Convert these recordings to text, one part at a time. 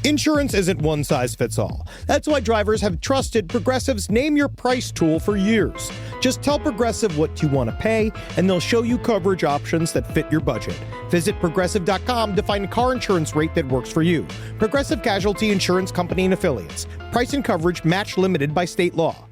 Insurance isn't one size fits all. That's why drivers have trusted Progressive's Name Your Price tool for years. Just tell Progressive what you want to pay, and they'll show you coverage options that fit your budget. Visit Progressive.com to find a car insurance rate that works for you. Progressive Casualty Insurance Company and Affiliates. Price and coverage match limited by state law.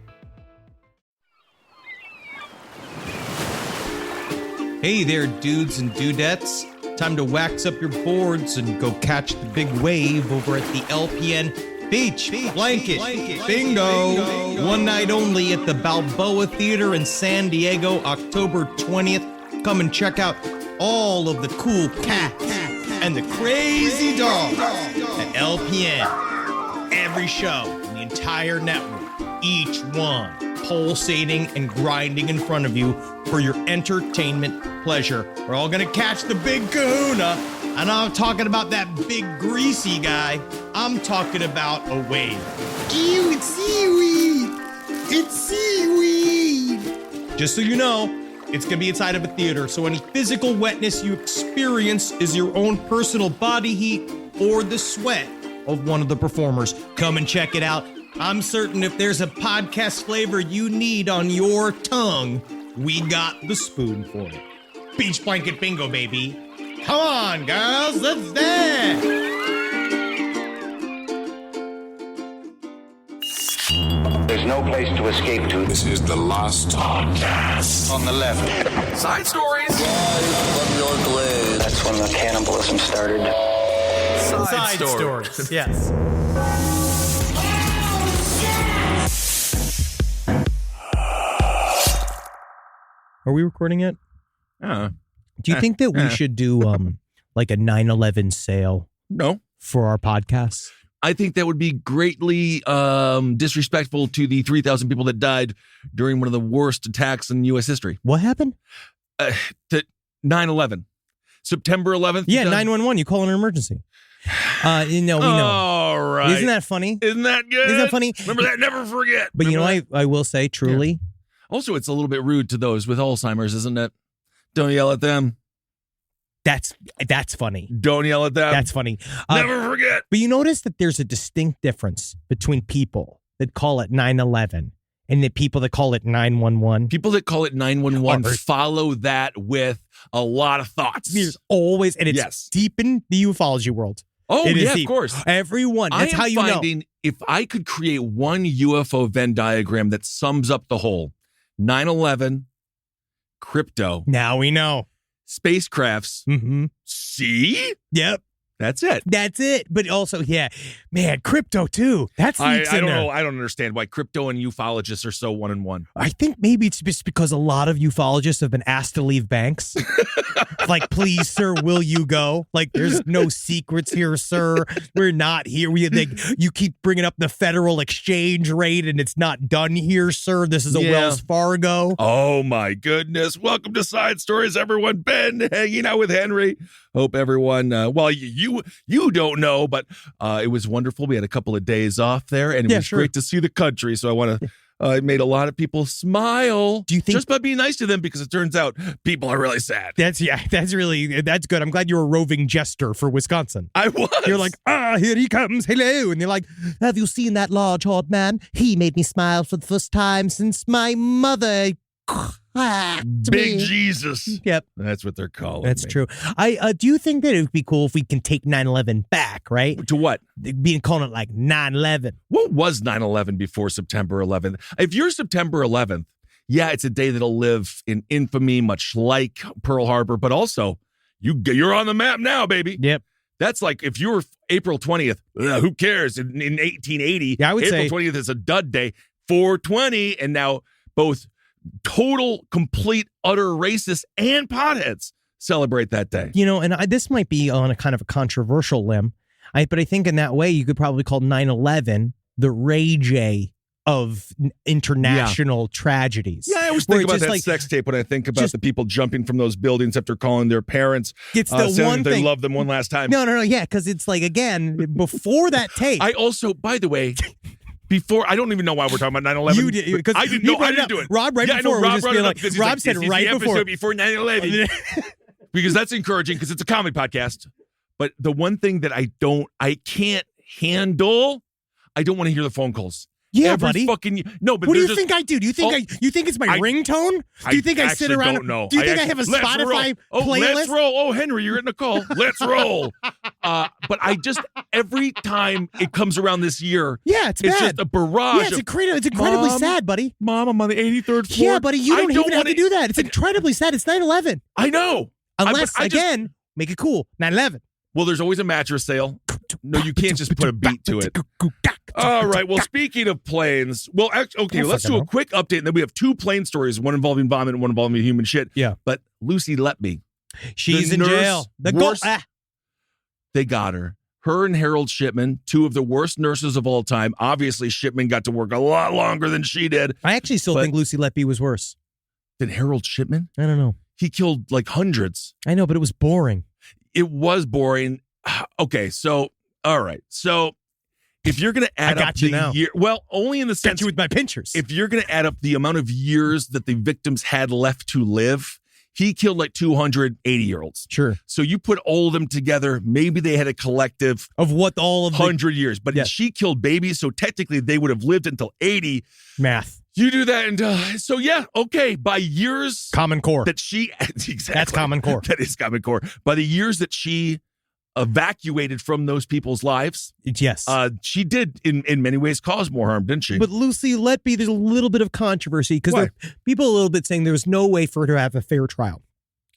Hey there, dudes and dudettes. Time to wax up your boards and go catch the big wave over at the LPN Beach Blanket Bingo. One night only at the Balboa Theater in San Diego, October 20th. Come and check out all of the cool cats and the crazy dogs at LPN. Every show in the entire network, each one pulsating and grinding in front of you for your entertainment pleasure. We're all gonna catch the big kahuna, and I'm not talking about that big greasy guy. I'm talking about a wave. Ew, it's seaweed! It's seaweed! Just so you know, it's gonna be inside of a theater, so any physical wetness you experience is your own personal body heat or the sweat of one of the performers. Come and check it out. I'm certain if there's a podcast flavor you need on your tongue, we got the spoon for it. Beach Blanket Bingo, baby. Come on, girls, let's dance. There's no place to escape to. This is the last podcast. On the left. Side stories. That's when the cannibalism started. Side stories. Yes. Are we recording it? Do you think that we should do like a 9/11 sale? No. For our podcasts? I think that would be greatly disrespectful to the 3,000 people that died during one of the worst attacks in U.S. history. What happened? 9/11. September 11th. Yeah, 911. You call an emergency. We know. All right. Isn't that funny? Isn't that good? Isn't that funny? Remember that? Never forget. But Remember I will say, truly. Yeah. Also, it's a little bit rude to those with Alzheimer's, isn't it? Don't yell at them. That's funny. Don't yell at them. That's funny. Never forget. But you notice that there's a distinct difference between people that call it 9/11 and the people that call it 911. People that call it 911 follow that with a lot of thoughts. There's always, and it's deep in the ufology world. Oh, yeah, deep. of course. Everyone. That's how you know. If I could create one UFO Venn diagram that sums up the whole, 9/11, crypto. Now we know. Spacecrafts. Mm-hmm. See? Yep. That's it. That's it. But also, man, crypto too. That's I don't know. I don't understand why crypto and ufologists are so one in one. I think maybe it's just because a lot of ufologists have been asked to leave banks. Like, please, sir, will you go? Like, there's no secrets here, sir. We're not here. You keep bringing up the federal exchange rate, and it's not done here, sir. This is a Wells Fargo. Oh my goodness! Welcome to Side Stories, everyone. Ben hanging out with Henry. Hope everyone. Well, you don't know, but it was wonderful. We had a couple of days off there, and it was great to see the country. So I want to. It made a lot of people smile. Do you think just by being nice to them? Because it turns out people are really sad. That's good. I'm glad you're a roving jester for Wisconsin. I was. You're like, here he comes, hello, and they're like, have you seen that large old man? He made me smile for the first time since my mother. Big Jesus. Yep. That's what they're calling That's me. true. Do you think that it would be cool if we can take 9/11 back, right? To what? Calling it like 9/11. What was 9/11 before September 11th? If you're September 11th, it's a day that'll live in infamy, much like Pearl Harbor, but also you're on the map now, baby. Yep. That's like if you were April 20th, who cares? In 1880, I would April say 20th is a dud day. 420, and now both total, complete, utter racists and potheads celebrate that day. And this might be on a kind of a controversial limb, but I think in that way you could probably call 9/11 the rage of international tragedies. Yeah, I always think about that sex tape when I think about the people jumping from those buildings after calling their parents. It's the one they thing. love them one last time. No, yeah, because it's like, again, before that tape. I also, by the way, I don't even know why we're talking about 9/11. You did, because I didn't know. I didn't do it. Rob, before, Rob brought it up. Rob said right before 9/11. Because that's encouraging, because it's a comedy podcast. But the one thing that I can't handle. I don't want to hear the phone calls. Yeah, Every buddy. No, but What do you just, think I do? Do you think you think it's my ringtone? Do you think I sit around? Don't know. Do you think I have a Spotify playlist? Let's roll. Oh, Henry, you're getting a call. Let's roll. But I just every time it comes around this year, it's bad. just a barrage. Yeah, it's incredibly sad, buddy. Mom, I'm on the 83rd floor. Yeah, buddy, you don't even have to do that. It's incredibly sad. It's 9/11. I know. Unless again, make it cool. 9/11. Well, there's always a mattress sale. No, you can't just put a beat to it. All right. Well, speaking of planes, let's do a quick update. And then we have 2 plane stories, one involving vomit and one involving human shit. Yeah. But Lucy Letby. She's in jail. They got her. Her and Harold Shipman, 2 of the worst nurses of all time. Obviously, Shipman got to work a lot longer than she did. I actually still think Lucy Letby was worse. Than Harold Shipman? I don't know. He killed like hundreds. I know, but it was boring. It was boring. Okay, so, all right. So, if you're going to add up the year, well, only in the sense got you with my pinchers. If you're going to add up the amount of years that the victims had left to live, he killed like 280-year-olds. Sure. So you put all of them together, maybe they had a collective of what all of 100 years. But she killed babies, so technically they would have lived until 80. Math. You do that, and so okay, by years, Common Core. That she exactly that's Common Core. That is Common Core. By the years that she evacuated from those people's lives, yes, she did in many ways cause more harm, didn't she? But Lucy Letby, there's a little bit of controversy because there are people a little bit saying there was no way for her to have a fair trial.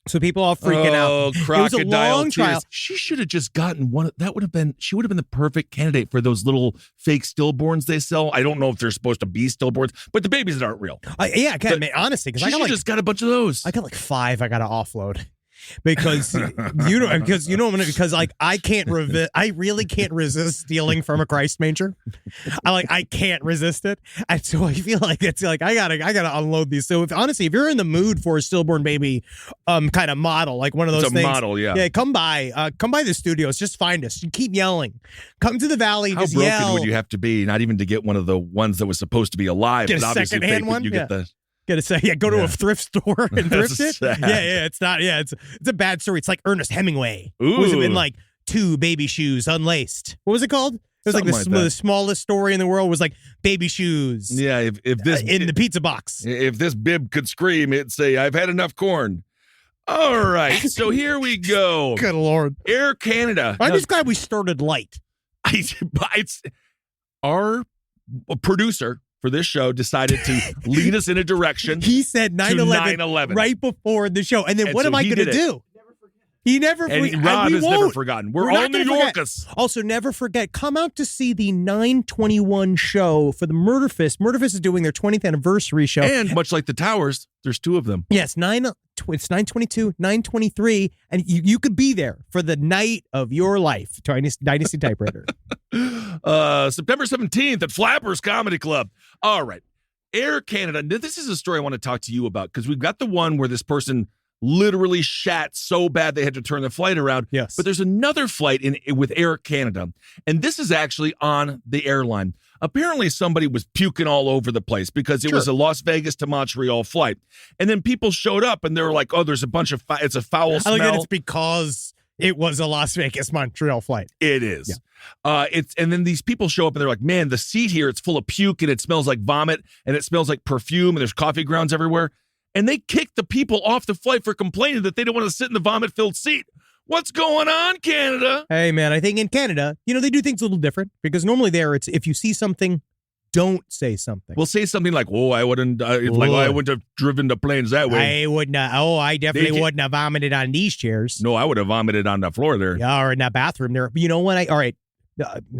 So people all freaking out. Crocodile it was a long trial. She should have just gotten one. She would have been the perfect candidate for those little fake stillborns they sell. I don't know if they're supposed to be stillborns, but the babies that aren't real. Honestly, because I just got a bunch of those. I got like 5. I got to offload. Because I can't I really can't resist stealing from a Christ manger. I can't resist it, and so I feel like it's like I gotta unload these. So if you're in the mood for a stillborn baby, kind of model, like one of those things, model, come by the studios, just find us. You keep yelling, come to the valley. How just broken yell. would you have to be, not even to get one of the ones that was supposed to be alive? Get a secondhand one. Get to go to a thrift store and thrift it. Sad. Yeah, it's not. Yeah, it's a bad story. It's like Ernest Hemingway. Ooh. Was in like 2 baby shoes unlaced. What was it called? It was the smallest story in the world was like baby shoes. Yeah, if this in the pizza box. If this bib could scream, it'd say, "I've had enough corn." All right, so here we go. Good Lord, Air Canada. I'm just glad we started light. Our producer for this show decided to lead us in a direction. He said 9/11 right before the show. And then what am I going to do? He never forgets. And Rob has never forgotten. We're all New Yorkers. Also, never forget, come out to see the 9/21 show for the Murder Fist. Murder Fist is doing their 20th anniversary show. And much like the Towers, there's 2 of them. Yes, it's 9/22, 9/23, and you could be there for the night of your life. Dynasty Typewriter. September 17th at Flappers Comedy Club. All right. Air Canada. Now, this is a story I want to talk to you about because we've got the one where this person literally shat so bad they had to turn the flight around. Yes. But there's another flight with Air Canada, and this is actually on the airline. Apparently, somebody was puking all over the place because it was a Las Vegas to Montreal flight. And then people showed up, and they were like, oh, there's a bunch of it's a foul smell. I think it's because it was a Las Vegas Montreal flight. It is. Yeah. And then these people show up, and they're like, man, the seat here, it's full of puke, and it smells like vomit, and it smells like perfume, and there's coffee grounds everywhere. And they kicked the people off the flight for complaining that they don't want to sit in the vomit-filled seat. What's going on, Canada? Hey, man, I think in Canada, they do things a little different because normally there it's if you see something, don't say something. We'll say something like, "Oh, I wouldn't, I wouldn't have driven the planes that way. I wouldn't. I definitely wouldn't have vomited on these chairs. No, I would have vomited on the floor there. Yeah, or in that bathroom there. You know what? All right.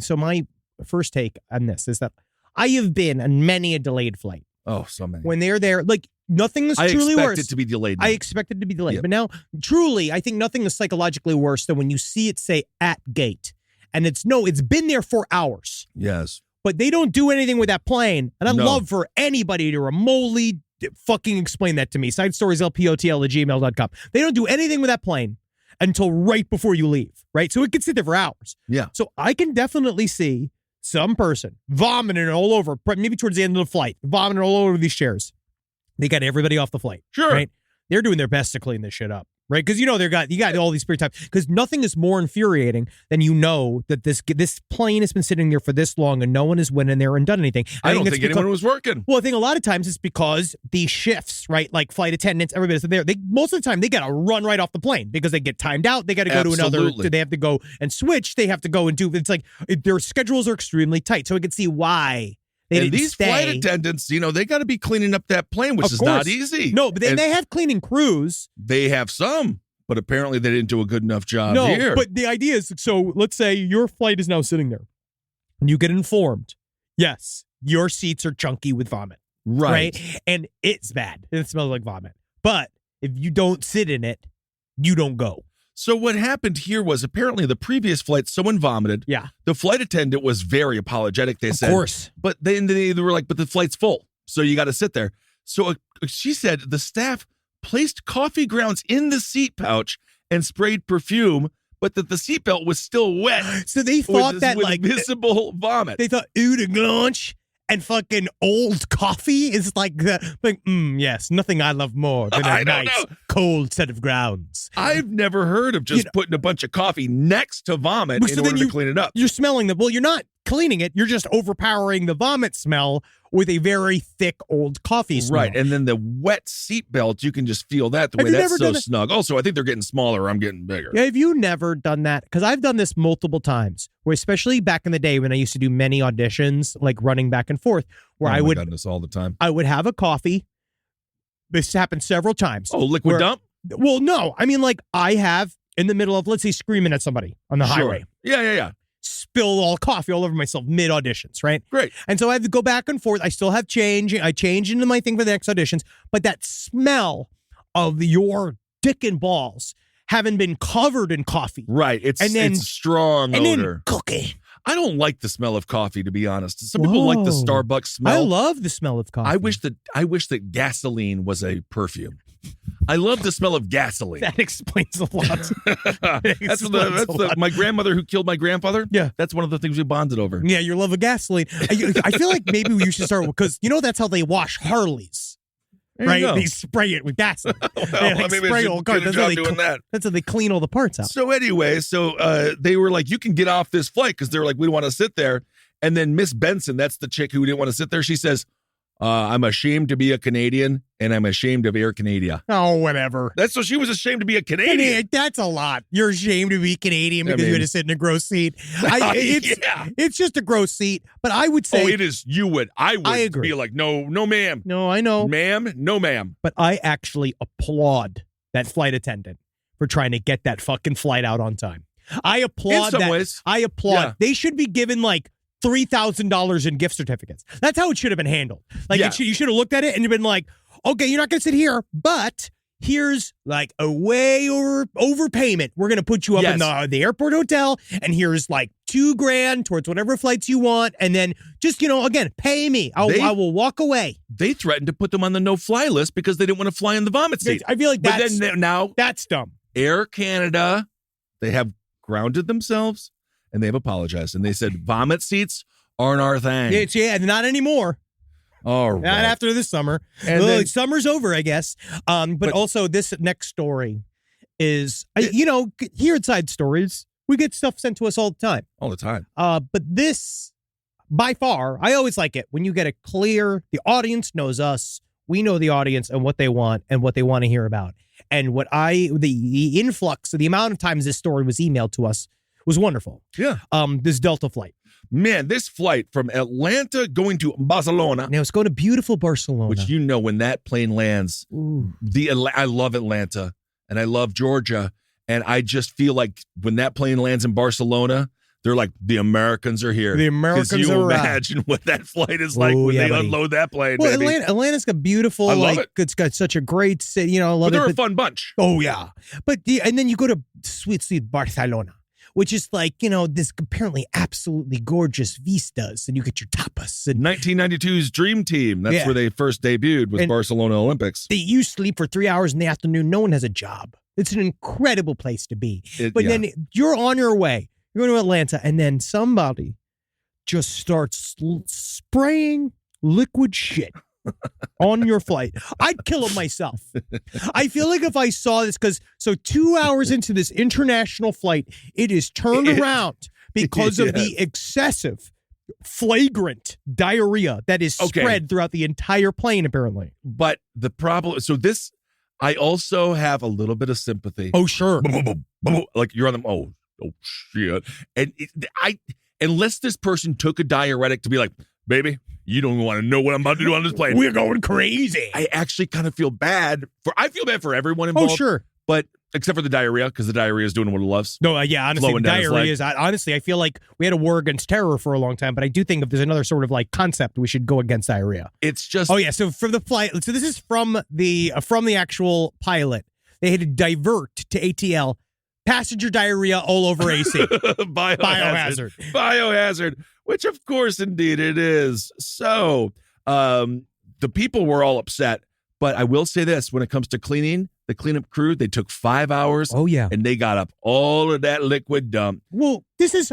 So my first take on this is that I have been on many a delayed flight. Oh, so many. When they're there, like nothing is truly worse. I expect it to be delayed. I expect it to be delayed. But now, truly, I think nothing is psychologically worse than when you see it say at gate. And it's been there for hours. Yes. But they don't do anything with that plane. And I'd love for anybody to remotely fucking explain that to me. SideStoriesLPOTL@gmail.com. They don't do anything with that plane until right before you leave, right? So it can sit there for hours. Yeah. So I can definitely see some person vomiting all over, maybe towards the end of the flight, vomiting all over these chairs. They got everybody off the flight. Sure. Right? They're doing their best to clean this shit up. right? Because you got all these period of time. Because nothing is more infuriating than that this plane has been sitting there for this long and no one has went in there and done anything. I don't think anyone was working. Well, I think a lot of times it's because the shifts, right? Like flight attendants, everybody's there. Most of the time they got to run right off the plane because they get timed out. They got to go to another. They have to go and switch. They have to go and do. It's like their schedules are extremely tight. So I can see why. And these flight attendants, they got to be cleaning up that plane, which is not easy. No, but they have cleaning crews. They have some, but apparently they didn't do a good enough job here. No, but the idea is, so let's say your flight is now sitting there, and you get informed, yes, your seats are chunky with vomit. Right? And it's bad. It smells like vomit. But if you don't sit in it, you don't go. So what happened here was apparently the previous flight, someone vomited. Yeah. The flight attendant was very apologetic, they said. Of course. But then they were like, but the flight's full, so you got to sit there. So she said the staff placed coffee grounds in the seat pouch and sprayed perfume, but that the seatbelt was still wet. So they thought with visible vomit. They thought eau de blanche and fucking old coffee is yes, nothing I love more than a nice cold set of grounds. I've never heard of just putting a bunch of coffee next to vomit in order to clean it up. You're smelling you're not cleaning it. You're just overpowering the vomit smell with a very thick old coffee smell. Right, and then the wet seatbelt, you can just feel that the way that's so snug. Also, I think they're getting smaller. I'm getting bigger. Yeah, have you never done that? Because I've done this multiple times, where especially back in the day when I used to do many auditions, like running back and forth, where I would done this all the time. I would have a coffee. This happened several times. Oh, liquid dump? Well, no. I mean, like I have in the middle of, let's say, screaming at somebody on the highway. Yeah. Spill all coffee all over myself mid auditions, right? Great. And so I have to go back and forth. I still have change. I change into my thing for the next auditions, but that smell of your dick and balls having been covered in coffee. Right. It's a strong and odor. Then cookie. I don't like the smell of coffee, to be honest. Some people like the Starbucks smell. I love the smell of coffee. I wish that gasoline was a perfume. I love the smell of gasoline. That explains a lot. That's my grandmother who killed my grandfather. Yeah. That's one of the things we bonded over. Yeah, your love of gasoline. I feel like maybe we should start because that's how they wash Harleys. Right? They spray it with gasoline. Spray all cars. That's how they clean all the parts out. So anyway, they were like, you can get off this flight because they're like, we don't want to sit there. And then Miss Benson, that's the chick who didn't want to sit there. She says, I'm ashamed to be a Canadian and I'm ashamed of Air Canada. Oh, whatever. So she was ashamed to be a Canadian. That's a lot. You're ashamed to be Canadian because you had to sit in a gross seat. It's just a gross seat. But I would say. Oh, it is. You would. I would agree. Be like, no, ma'am. No, I know. Ma'am, no, ma'am. But I actually applaud that flight attendant for trying to get that fucking flight out on time. I applaud in some ways. I applaud. Yeah. They should be given $3,000 in gift certificates. That's how it should have been handled. You should have looked at it and you've been like, okay, you're not going to sit here, but here's a way overpayment. We're going to put you up in the airport hotel, and here's $2,000 towards whatever flights you want, and then just again pay me. I will walk away. They threatened to put them on the no-fly list because they didn't want to fly in the vomit seat. I feel like that's dumb. Air Canada, they have grounded themselves. And they've apologized. And they said, vomit seats aren't our thing. Not anymore. All right. Not after this summer. And summer's over, I guess. But also, this next story is, here at Side Stories, we get stuff sent to us all the time. All the time. But this, by far, I always like it when you get the audience knows us. We know the audience and what they want to hear about. And the influx, the amount of times this story was emailed to us was wonderful. Yeah. This Delta flight. Man, this flight from Atlanta going to Barcelona. Now it's going to beautiful Barcelona. Which when that plane lands, I love Atlanta and I love Georgia. And I just feel like when that plane lands in Barcelona, they're like, the Americans are here. The Americans are here. You imagine what that flight is like when they unload that plane, well, baby. Atlanta's got beautiful, I love it. It's got such a great city, I love it. They're a fun bunch. Oh, yeah. But, and then you go to sweet Barcelona, which is this apparently absolutely gorgeous vistas, and you get your tapas. And 1992's Dream Team. That's where they first debuted with Barcelona Olympics. You sleep for 3 hours in the afternoon. No one has a job. It's an incredible place to be. Then you're on your way. You're going to Atlanta, and then somebody just starts spraying liquid shit on your flight. I'd kill him myself. I feel like if I saw this, 2 hours into this international flight, it is turned around because of the excessive, flagrant diarrhea that is spread throughout the entire plane, apparently. But the problem, I also have a little bit of sympathy. Oh, sure. Like you're on them. Oh shit. And unless this person took a diuretic to be like, baby, you don't want to know what I'm about to do on this plane. We're going crazy. I actually kind of feel bad for everyone involved. Oh, sure. But except for the diarrhea, because the diarrhea is doing what it loves. No, honestly, diarrhea is, honestly, I feel like we had a war against terror for a long time, but I do think if there's another sort of like concept, we should go against diarrhea. It's just. Oh, yeah. So for the flight, so this is from the actual pilot. They had to divert to ATL. Passenger diarrhea all over AC. Biohazard, which of course, indeed, it is. So the people were all upset. But I will say this, when it comes to cleaning, the cleanup crew, they took 5 hours. Oh, yeah. And they got up all of that liquid dump. Well, this is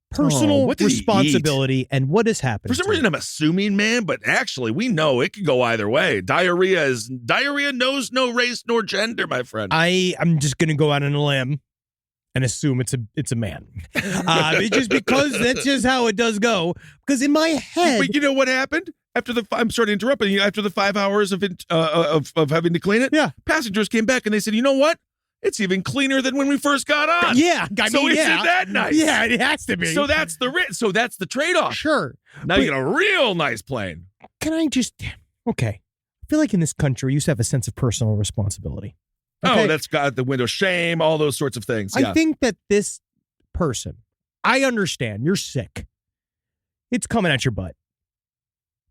personal responsibility and what has happened. For some reason, I'm assuming, man, but actually, we know it could go either way. Diarrhea knows no race nor gender, my friend. I'm just going to go out on a limb and assume it's a man. Just because that's just how it does go. Because in my head. But you know what happened? I'm sorry to interrupt, but after the 5 hours of having to clean it, passengers came back and they said, you know what? It's even cleaner than when we first got on. Yeah, isn't that nice? Yeah, it has to be. So that's the trade-off. Sure. Now you get a real nice plane. Can I just? Okay. I feel like in this country, we used to have a sense of personal responsibility. Okay? Oh, that's got the window shame, all those sorts of things. I think that this person, I understand you're sick. It's coming at your butt.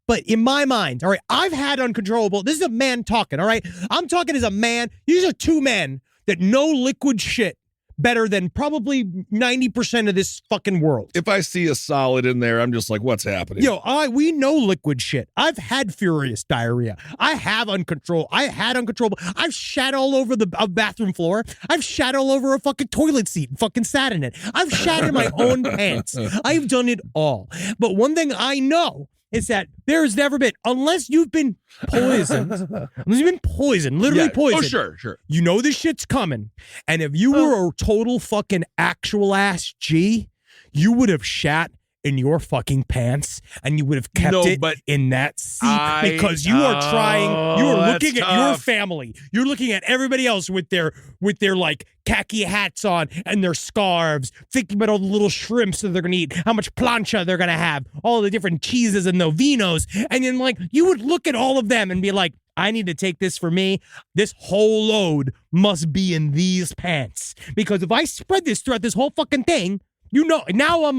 But in my mind, all right, I've had uncontrollable. This is a man talking, all right? I'm talking as a man. These are two men that know liquid shit better than probably 90% of this fucking world. If I see a solid in there, I'm just like, what's happening? We know liquid shit. I've had furious diarrhea. I had uncontrollable. I've shat all over the bathroom floor. I've shat all over a fucking toilet seat and fucking sat in it. I've shat in my own pants. I've done it all. But one thing I know is that there's never been, unless you've been poisoned, literally poisoned. Oh, sure. You know this shit's coming. And if you were a total fucking actual ass G, you would have shat in your fucking pants and you would have kept in that seat because you are looking at your family. You're looking at everybody else with their like khaki hats on and their scarves, thinking about all the little shrimps that they're going to eat, how much plancha they're going to have, all the different cheeses and the vinos. And then like you would look at all of them and be like, I need to take this for me. This whole load must be in these pants. Because if I spread this throughout this whole fucking thing, now I'm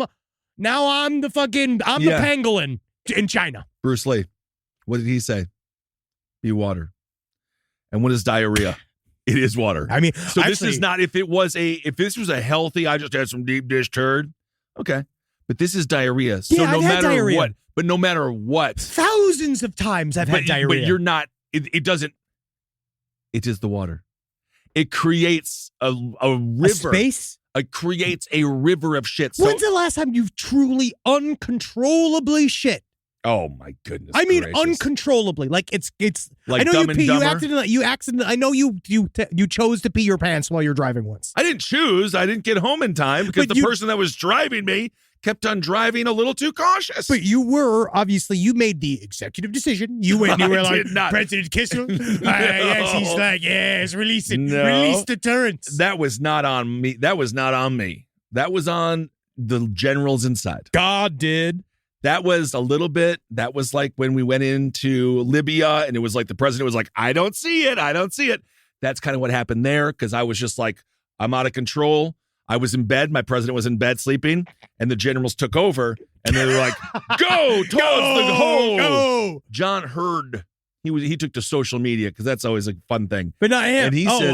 the pangolin in China. Bruce Lee, what did he say? Be water. And what is diarrhea? It is water. I mean, so this is not, if this was a healthy, I just had some deep dish turd. Okay. But this is diarrhea. So no matter what. Thousands of times I've had diarrhea. But you're not, it doesn't, it is the water. It creates a river. A space? It creates a river of shit. So, when's the last time you've truly uncontrollably shit? Oh my goodness! I mean, gracious. Uncontrollably. Like it's. Like I know Dumb you and pee. Dumber? You accidentally. I know you chose to pee your pants while you're driving once. I didn't choose. I didn't get home in time because the person that was driving me kept on driving a little too cautious. But you made the executive decision. You went. You were like, President Kissel. Yes, he's like, yes, release deterrence. That was not on me. That was on the generals inside. God did. That was a little bit. That was like when we went into Libya and it was like the president was like, I don't see it. That's kind of what happened there because I was just like, I'm out of control. I was in bed. My president was in bed sleeping and the generals took over and they were like, go towards the hole. Go. John Hurd. He took to social media because that's always a fun thing. But not him. And he says,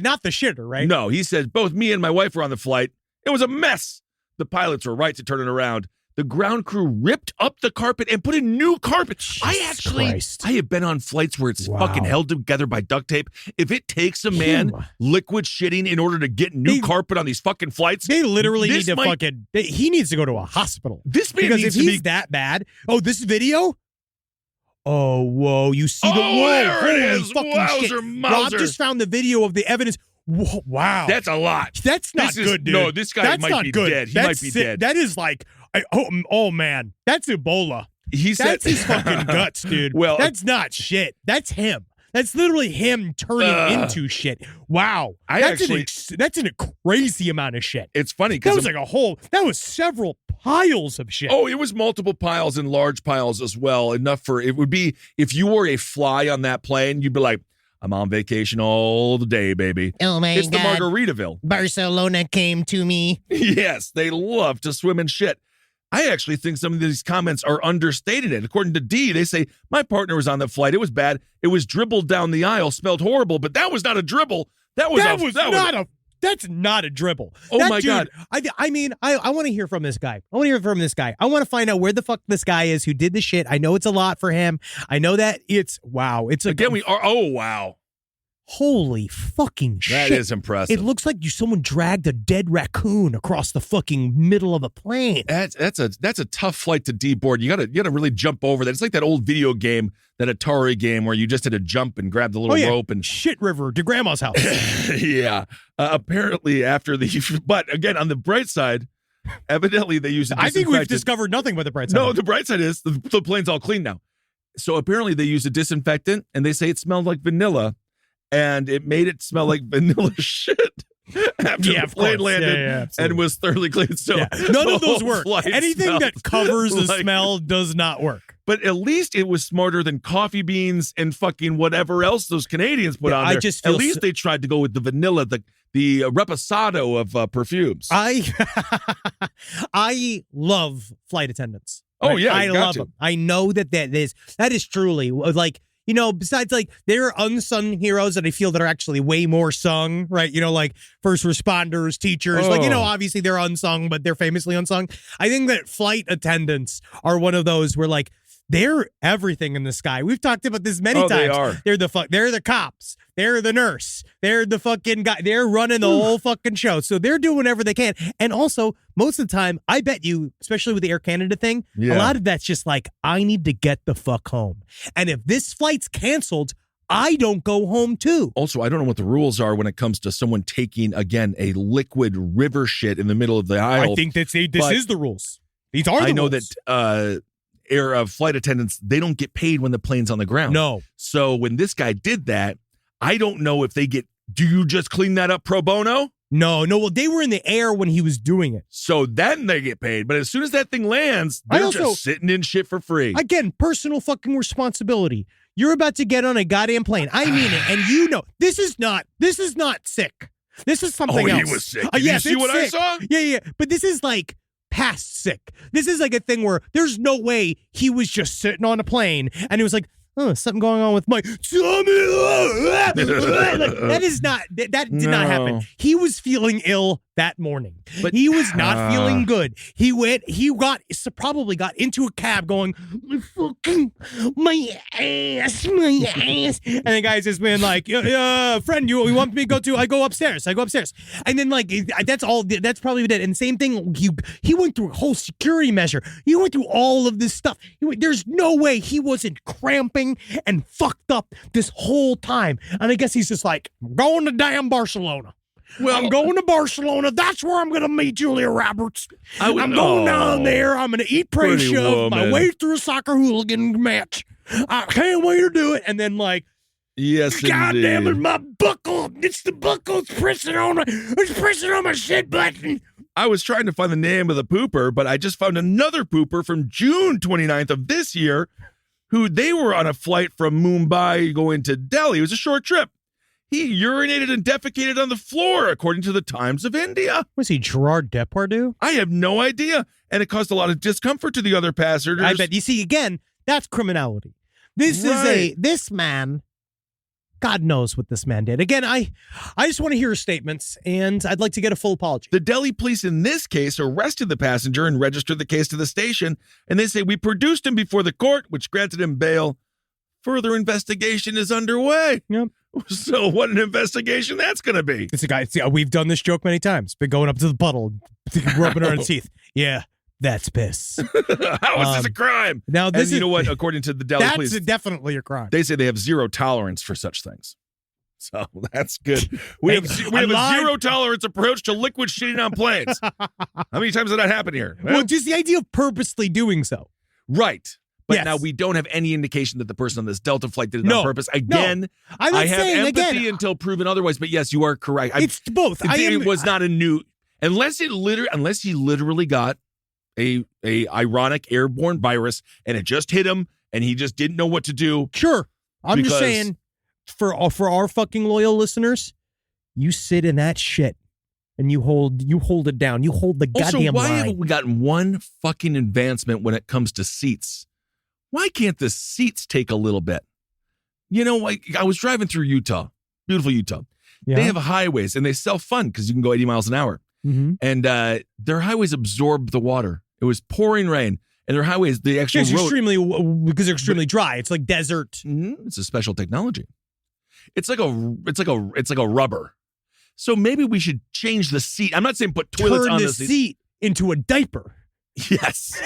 not the shitter, right? No, he says, both me and my wife were on the flight. It was a mess. The pilots were right to turn it around. The ground crew ripped up the carpet and put in new carpet. Christ. I have been on flights where it's fucking held together by duct tape. If it takes a man liquid shitting in order to get new carpet on these fucking flights, they literally need to he needs to go to a hospital. This man because needs if to he's that bad. Oh, this video? Oh, whoa. You see the Oh, whoa. there it Holy is. fucking Wowzer, shit. Mauser. Rob just found the video of the evidence. Whoa, wow. That's a lot. That's not This is- good, dude. no, this guy That's might not be good. dead. He That's might be sick. dead. That is like, oh, man. That's Ebola. He said That's his fucking guts, dude. Well, that's not shit. That's him. That's literally him turning into shit. Wow. That's a crazy amount of shit. It's funny That because was that was several piles of shit. Oh, it was multiple piles and large piles as well. Enough for it would be if you were a fly on that plane, you'd be like, I'm on vacation all the day, baby. Oh my It's the God. Margaritaville. Barcelona came to me. Yes, they love to swim in shit. I actually think some of these comments are understated. It. According to D, they say, my partner was on the flight. It was bad. It was dribbled down the aisle, smelled horrible, but that was not a dribble. That's not a dribble. Oh, That my dude, God. I want to hear from this guy. I want to find out where the fuck this guy is who did the shit. I know it's a lot for him. I know that it's Again, we are, oh, wow. Holy fucking shit. That is impressive. It looks like someone dragged a dead raccoon across the fucking middle of a plane. That's a tough flight to deboard. You gotta really jump over that. It's like that old video game, that Atari game where you just had to jump and grab the little rope and shit river to grandma's house. Yeah. Apparently after but again, on the bright side, evidently they used a I think we've disinfectant. discovered nothing but the bright side. No, the bright side is the plane's all clean now. So apparently they used a disinfectant and they say it smelled like vanilla and it made it smell like vanilla shit. After the plane landed and was thoroughly clean. So none of those work. Anything that covers the like, smell does not work. But at least it was smarter than coffee beans and fucking whatever else those Canadians put on there. At least they tried to go with the vanilla, the reposado of perfumes. I love flight attendants. Oh, yeah, I you got love to. them. I know that is truly like, you know, besides like there are unsung heroes that I feel that are actually way more sung, right? You know, like first responders, teachers, like, you know, obviously they're unsung, but they're famously unsung. I think that flight attendants are one of those where like they're everything in the sky. We've talked about this many times. They are. They're the cops. They're the nurse. They're the fucking guy. They're running the whole fucking show. So they're doing whatever they can. And also, most of the time, I bet you, especially with the Air Canada thing, a lot of that's just like, I need to get the fuck home. And if this flight's canceled, I don't go home too. Also, I don't know what the rules are when it comes to someone taking, again, a liquid river shit in the middle of the aisle. I think this is the rules. These are the rules. I know that flight attendants, they don't get paid when the plane's on the ground. No. So when this guy did that, I don't know if do you just clean that up pro bono? No. Well, they were in the air when he was doing it. So then they get paid. But as soon as that thing lands, they're just sitting in shit for free. Again, personal fucking responsibility. You're about to get on a goddamn plane. I mean it. And you know, this is not sick. This is something else. He was sick. Did yes, you see what sick. I saw? Yeah. But this is like past sick. This is like a thing where there's no way he was just sitting on a plane and he was like, oh, something going on with my tummy. That did not happen. He was feeling ill that morning. But he was not feeling good. He probably got into a cab going, my ass. And the guy's just been like, friend, you want me to go to? I go upstairs. And then like, that's probably it. And same thing, he went through a whole security measure. He went through all of this stuff. There's no way he wasn't cramping and fucked up this whole time. And I guess he's just like, I'm going to damn Barcelona. Well, I'm going to Barcelona. That's where I'm going to meet Julia Roberts. I'm going down there. I'm going to eat, pray, shove my way through a soccer hooligan match. I can't wait to do it. And then like, yes, God indeed. damn it, my buckle. It's the buckle. It's pressing on my shit button. I was trying to find the name of the pooper, but I just found another pooper from June 29th of this year who they were on a flight from Mumbai going to Delhi. It was a short trip. He urinated and defecated on the floor, according to the Times of India. Was he Gerard Depardieu? I have no idea. And it caused a lot of discomfort to the other passengers. I bet. You see, again, that's criminality. This man, God knows what this man did. Again, I just want to hear his statements, and I'd like to get a full apology. The Delhi police in this case arrested the passenger and registered the case to the station. And they say, we produced him before the court, which granted him bail. Further investigation is underway. Yep. So what an investigation that's going to be. It's a guy. See, we've done this joke many times. Been going up to the puddle, rubbing our teeth. Yeah. That's piss. How is this a crime? Now, this and you know what? According to the Delhi police, that's definitely a crime. they say they have zero tolerance for such things. So that's good. We have a zero tolerance approach to liquid shitting on planes. How many times did that happen here? Well, just the idea of purposely doing so. Right. But Yes. now we don't have any indication that the person on this Delta flight did it No. on purpose. Again, I'm not I have saying, empathy again, until proven otherwise. But yes, you are correct. it's both. It was not a new, unless he literally got a ironic airborne virus and it just hit him and he just didn't know what to do. Sure. I'm just Because- saying, for our fucking loyal listeners, you sit in that shit and you hold it down. You hold the Also, goddamn why line. haven't we gotten one fucking advancement when it comes to seats? Why can't the seats take a little bit? You know, like I was driving through Utah, beautiful Utah. Yeah. They have highways and they sell fun because you can go 80 miles an hour. Mm-hmm. And their highways absorb the water. It was pouring rain, and their highways, the actual It's road, because they're extremely dry. It's like desert. it's a special technology. It's like a rubber. So maybe we should change the seat. I'm not saying put toilets Turn on the the seat. seat into a diaper. Yes,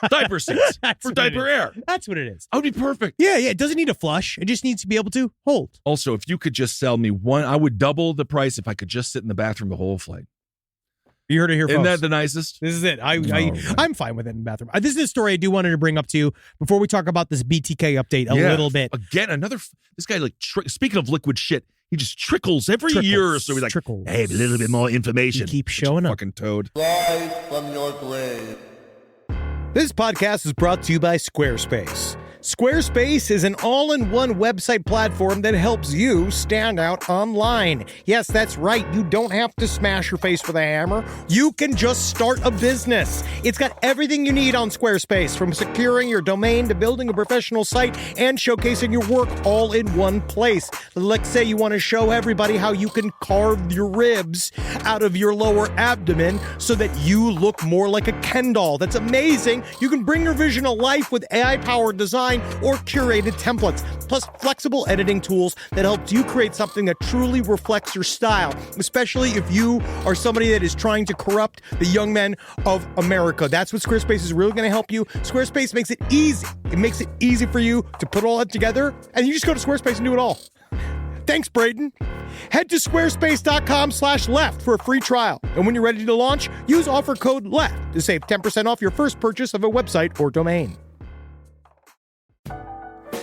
diaper seats That's for what diaper it is. air. That's what it is. That would be perfect. Yeah. It doesn't need to flush. It just needs to be able to hold. Also, if you could just sell me one, I would double the price if I could just sit in the bathroom the whole flight. You heard it here, Isn't folks. that the nicest? This is it. right. I'm fine with it in the bathroom. This is a story I do wanted to bring up to you before we talk about this BTK update a little bit. Again, this guy, like, speaking of liquid shit, he just trickles every year. So he's like, Trickles. hey, a little bit more information. He keeps showing up. Fucking toad. Rise from your grave. This podcast is brought to you by Squarespace. Squarespace is an all-in-one website platform that helps you stand out online. Yes, that's right. You don't have to smash your face with a hammer. You can just start a business. It's got everything you need on Squarespace, from securing your domain to building a professional site and showcasing your work all in one place. Let's say you want to show everybody how you can carve your ribs out of your lower abdomen so that you look more like a Ken doll. That's amazing. You can bring your vision to life with AI-powered design or curated templates, plus flexible editing tools that helps you create something that truly reflects your style, especially if you are somebody that is trying to corrupt the young men of America. That's what Squarespace is really going to help you. Squarespace makes it easy. It makes it easy for you to put all that together, and you just go to Squarespace and do it all. Thanks, Braden. Head to squarespace.com/left for a free trial. And when you're ready to launch, use offer code LEFT to save 10% off your first purchase of a website or domain.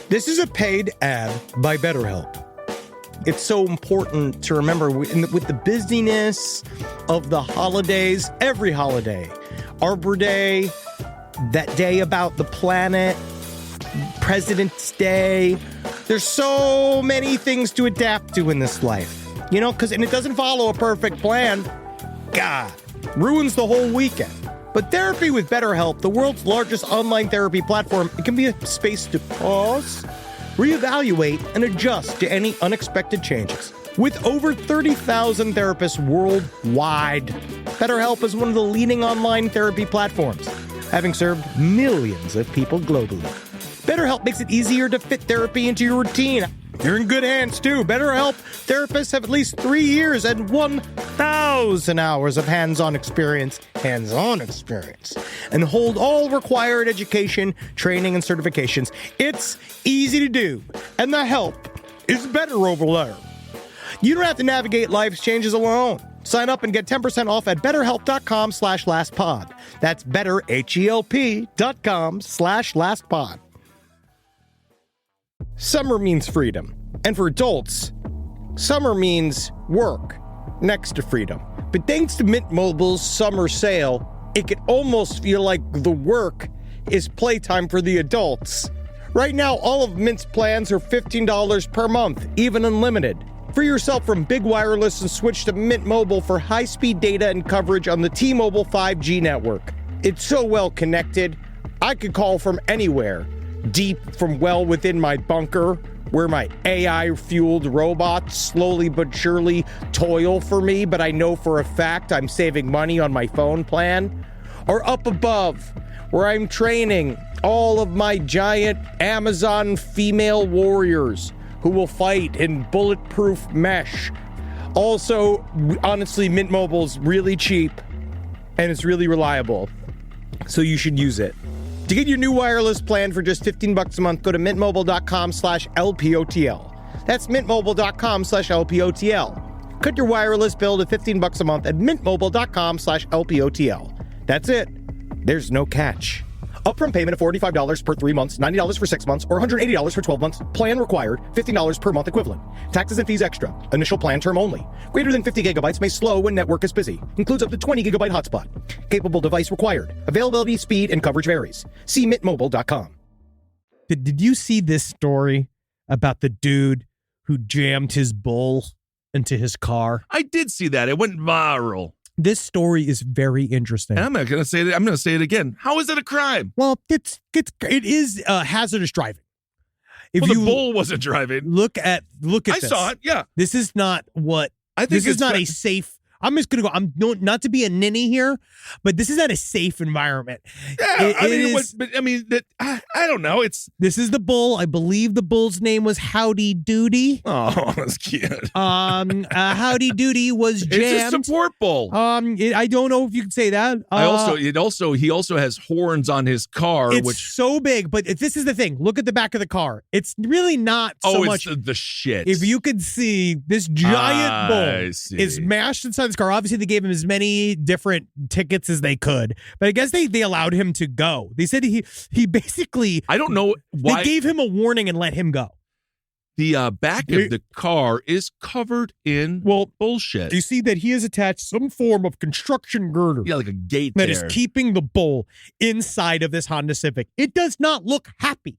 This is a paid ad by BetterHelp. It's so important to remember with the busyness of the holidays, every holiday, Arbor Day, that day about the planet, President's Day. There's so many things to adapt to in this life, and it doesn't follow a perfect plan. God, ruins the whole weekend. But therapy with BetterHelp, the world's largest online therapy platform, it can be a space to pause, reevaluate, and adjust to any unexpected changes. With over 30,000 therapists worldwide, BetterHelp is one of the leading online therapy platforms, having served millions of people globally. BetterHelp makes it easier to fit therapy into your routine. You're in good hands, too. BetterHelp therapists have at least 3 years and 1,000 hours of hands-on experience, and hold all required education, training, and certifications. It's easy to do, and the help is better over there. You don't have to navigate life's changes alone. Sign up and get 10% off at betterhelp.com/lastpod. That's betterhelp.com/lastpod. Summer means freedom. And for adults, summer means work next to freedom. But thanks to Mint Mobile's summer sale, it can almost feel like the work is playtime for the adults. Right now, all of Mint's plans are $15 per month, even unlimited. Free yourself from Big Wireless and switch to Mint Mobile for high-speed data and coverage on the T-Mobile 5G network. It's so well connected, I could call from anywhere. Deep from well within my bunker, where my AI-fueled robots slowly but surely toil for me, but I know for a fact I'm saving money on my phone plan. Or up above, where I'm training all of my giant Amazon female warriors who will fight in bulletproof mesh. Also, honestly, Mint Mobile's really cheap, and it's really reliable. So you should use it. To get your new wireless plan for just $15 a month, go to mintmobile.com/LPOTL. That's mintmobile.com/LPOTL. Cut your wireless bill to $15 a month at mintmobile.com/LPOTL. That's it. There's no catch. Upfront payment of $45 per 3 months, $90 for 6 months, or $180 for 12 months. Plan required, $15 per month equivalent. Taxes and fees extra. Initial plan term only. Greater than 50 gigabytes may slow when network is busy. Includes up to 20 gigabyte hotspot. Capable device required. Availability, speed, and coverage varies. See mintmobile.com. Did you see this story about the dude who jammed his bull into his car? I did see that. It went viral. This story is very interesting. And I'm not going to say it. I'm going to say it again. How is it a crime? Well, it is hazardous driving. If The bull wasn't driving. Look at I this. saw it. Yeah. This is not what. I think this is it's not right. a safe. I'm just gonna go. I'm not to be a ninny here, but this is not a safe environment. Yeah. I don't know. This is the bull. I believe the bull's name was Howdy Doody. Oh, that's cute. Howdy Doody was jammed. It's a support bull. I don't know if you can say that. He also has horns on his car, It's which so big, but this is the thing. Look at the back of the car. It's really not so much. It's the shit. If you could see this giant bull see. is mashed inside this car. Obviously, they gave him as many different tickets as they could, but I guess they allowed him to go. They said he basically. I don't know why they gave him a warning and let him go. the back of the car is covered in bullshit. You see that he has attached some form of construction girder. Yeah, like a gate that there. is keeping the bull inside of this Honda Civic. It does not look happy.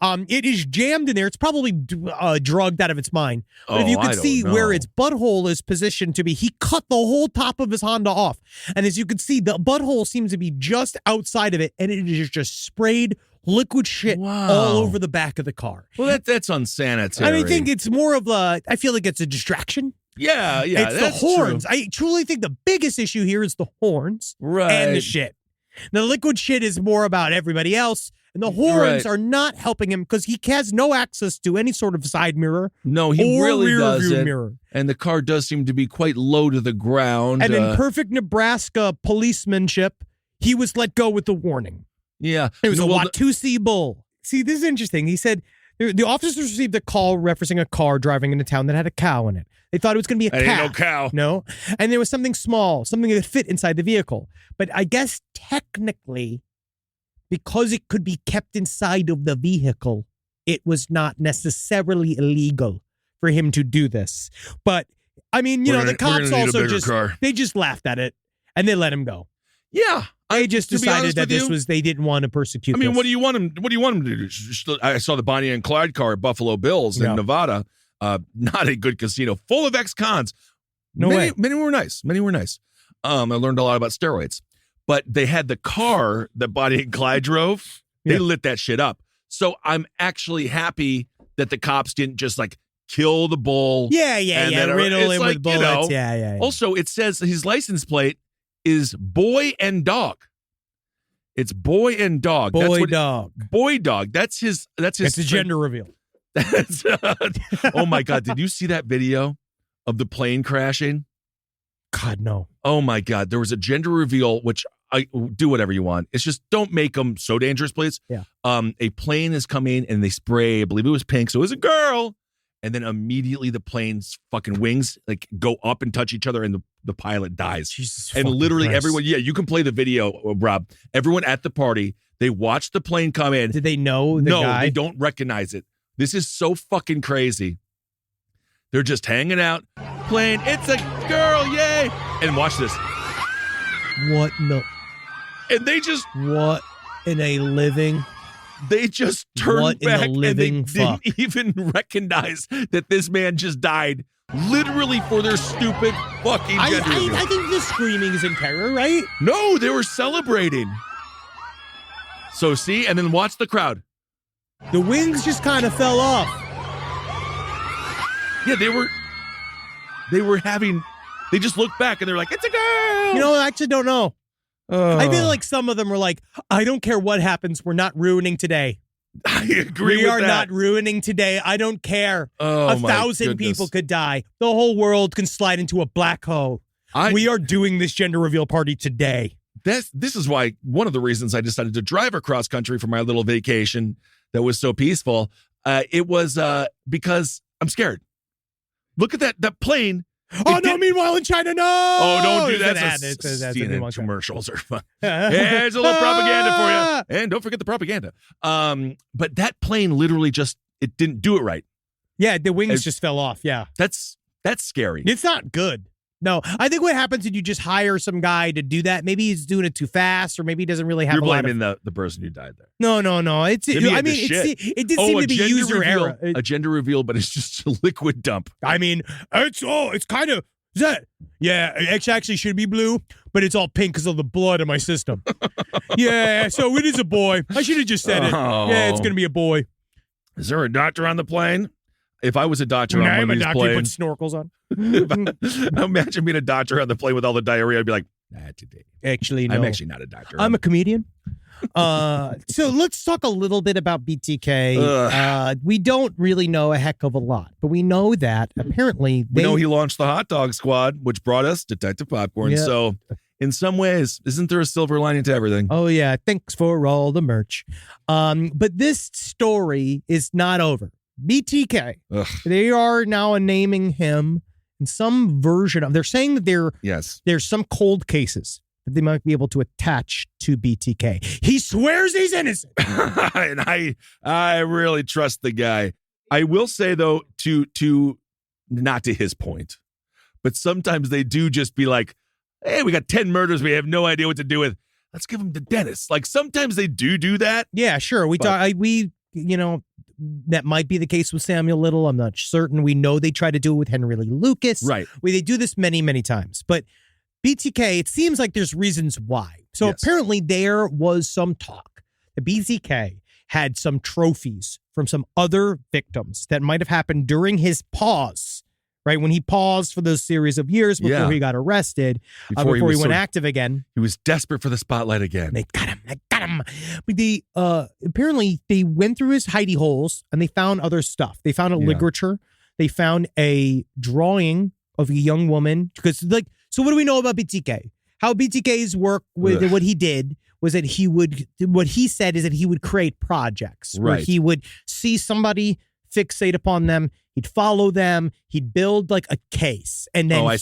It is jammed in there. It's probably drugged out of its mind. But if you could see where its butthole is positioned to be, he cut the whole top of his Honda off. And as you can see, the butthole seems to be just outside of it, and it is just sprayed liquid shit all over the back of the car. Well, that's unsanitary. I think it's more of I feel like it's a distraction. Yeah. It's that's the horns. True. I truly think the biggest issue here is the horns and the shit. The liquid shit is more about everybody else. And the horns are not helping him because he has no access to any sort of side mirror. No, he really doesn't. Mirror. And the car does seem to be quite low to the ground. And in perfect Nebraska policemanship, he was let go with the warning. Yeah. It was a Watusi bull. See, this is interesting. He said the officers received a call referencing a car driving into town that had a cow in it. They thought it was going to be a calf. Ain't no cow. No. And there was something small, something that fit inside the vehicle. But I guess technically, because it could be kept inside of the vehicle, it was not necessarily illegal for him to do this. But, I mean, the cops also they just laughed at it and they let him go. Yeah. They just decided that they didn't want to persecute I mean, this. what do you want him to do? I saw the Bonnie and Clyde car at Buffalo Bills in Nevada. Not a good casino, full of ex-cons. Many were nice. I learned a lot about steroids. But they had the car that Bonnie and Clyde drove. They lit that shit up. So I'm actually happy that the cops didn't just kill the bull. Yeah. Riddle him with bullets. Yeah. Also, it says his license plate is boy and dog. It's boy and dog. Boy dog. That's his. It's a gender reveal. Oh my God! Did you see that video of the plane crashing? God, no. Oh my God! There was a gender reveal, which I do whatever you want. It's just don't make them so dangerous, please. Yeah. A plane is coming and they spray. I believe it was pink, so it was a girl. And then immediately the plane's fucking wings go up and touch each other, and the pilot dies. Jesus. And literally Christ. everyone. Yeah, you can play the video, Rob. Everyone at the party, they watched the plane come in. Did they know the guy? No, they don't recognize it. This is so fucking crazy. They're just hanging out, playing, it's a girl, yay! And watch this. What no? And they just... What in a living... They just turned back and they fuck? didn't even recognize that this man just died literally for their stupid fucking gender reveal. I think the screaming is in terror, right? No, they were celebrating. So see, and then watch the crowd. The wings just kind of fell off. Yeah, they just looked back and they're like, it's a girl. I actually don't know. I feel like some of them were like, I don't care what happens. We're not ruining today. I agree with that. We are not ruining today. I don't care. Oh, 1,000 people could die. The whole world can slide into a black hole. We are doing this gender reveal party today. this is why one of the reasons I decided to drive across country for my little vacation that was so peaceful. It was because I'm scared. Look at that plane. Oh, no, meanwhile in China, no! Oh, don't do that. That's CNN commercials are fun. Here's a little propaganda for you. And don't forget the propaganda. But that plane literally it didn't do it right. Yeah, the wings just fell off, yeah. That's scary. It's not good. No, I think what happens is you just hire some guy to do that. Maybe he's doing it too fast, or maybe he doesn't really have You're a lot of... blaming the person who died there. No. It did seem to be user error. A gender reveal, but it's just a liquid dump. I mean, it's kind of... Is that? Yeah, it actually should be blue, but it's all pink because of the blood in my system. Yeah, so it is a boy. I should have just said it. Yeah, it's going to be a boy. Is there a doctor on the plane? If I was a doctor on one of these planes, put snorkels on. Imagine being a doctor on the plane with all the diarrhea. I'd be like, nah, today. Actually, no. I'm actually not a doctor. I'm a comedian. So let's talk a little bit about BTK. We don't really know a heck of a lot, but we know that apparently we know he launched the hot dog squad, which brought us Detective Popcorn. Yeah. So in some ways, isn't there a silver lining to everything? Oh yeah, thanks for all the merch. But this story is not over. BTK. Ugh. They are now naming him in some version of. They're saying that there's some cold cases that they might be able to attach to BTK. He swears he's innocent, and I really trust the guy. I will say though, to not to his point, but sometimes they do just be like, "Hey, we got 10 murders we have no idea what to do with. Let's give them to Dennis." Like sometimes they do that. Yeah, sure. That might be the case with Samuel Little. I'm not certain. We know they try to do it with Henry Lee Lucas. Right. They do this many, many times. But BTK, it seems like there's reasons why. So apparently there was some talk that BTK had some trophies from some other victims that might have happened during his pause, right? When he paused for those series of years before he got arrested, before he went active again. He was desperate for the spotlight again. They got him. But apparently they went through his hidey holes and they found other stuff. They found a ligature. They found a drawing of a young woman. So what do we know about BTK? How BTK's work with what he did was that what he said is that he would create projects where he would see somebody, fixate upon them, he'd follow them, he'd build like a case, and then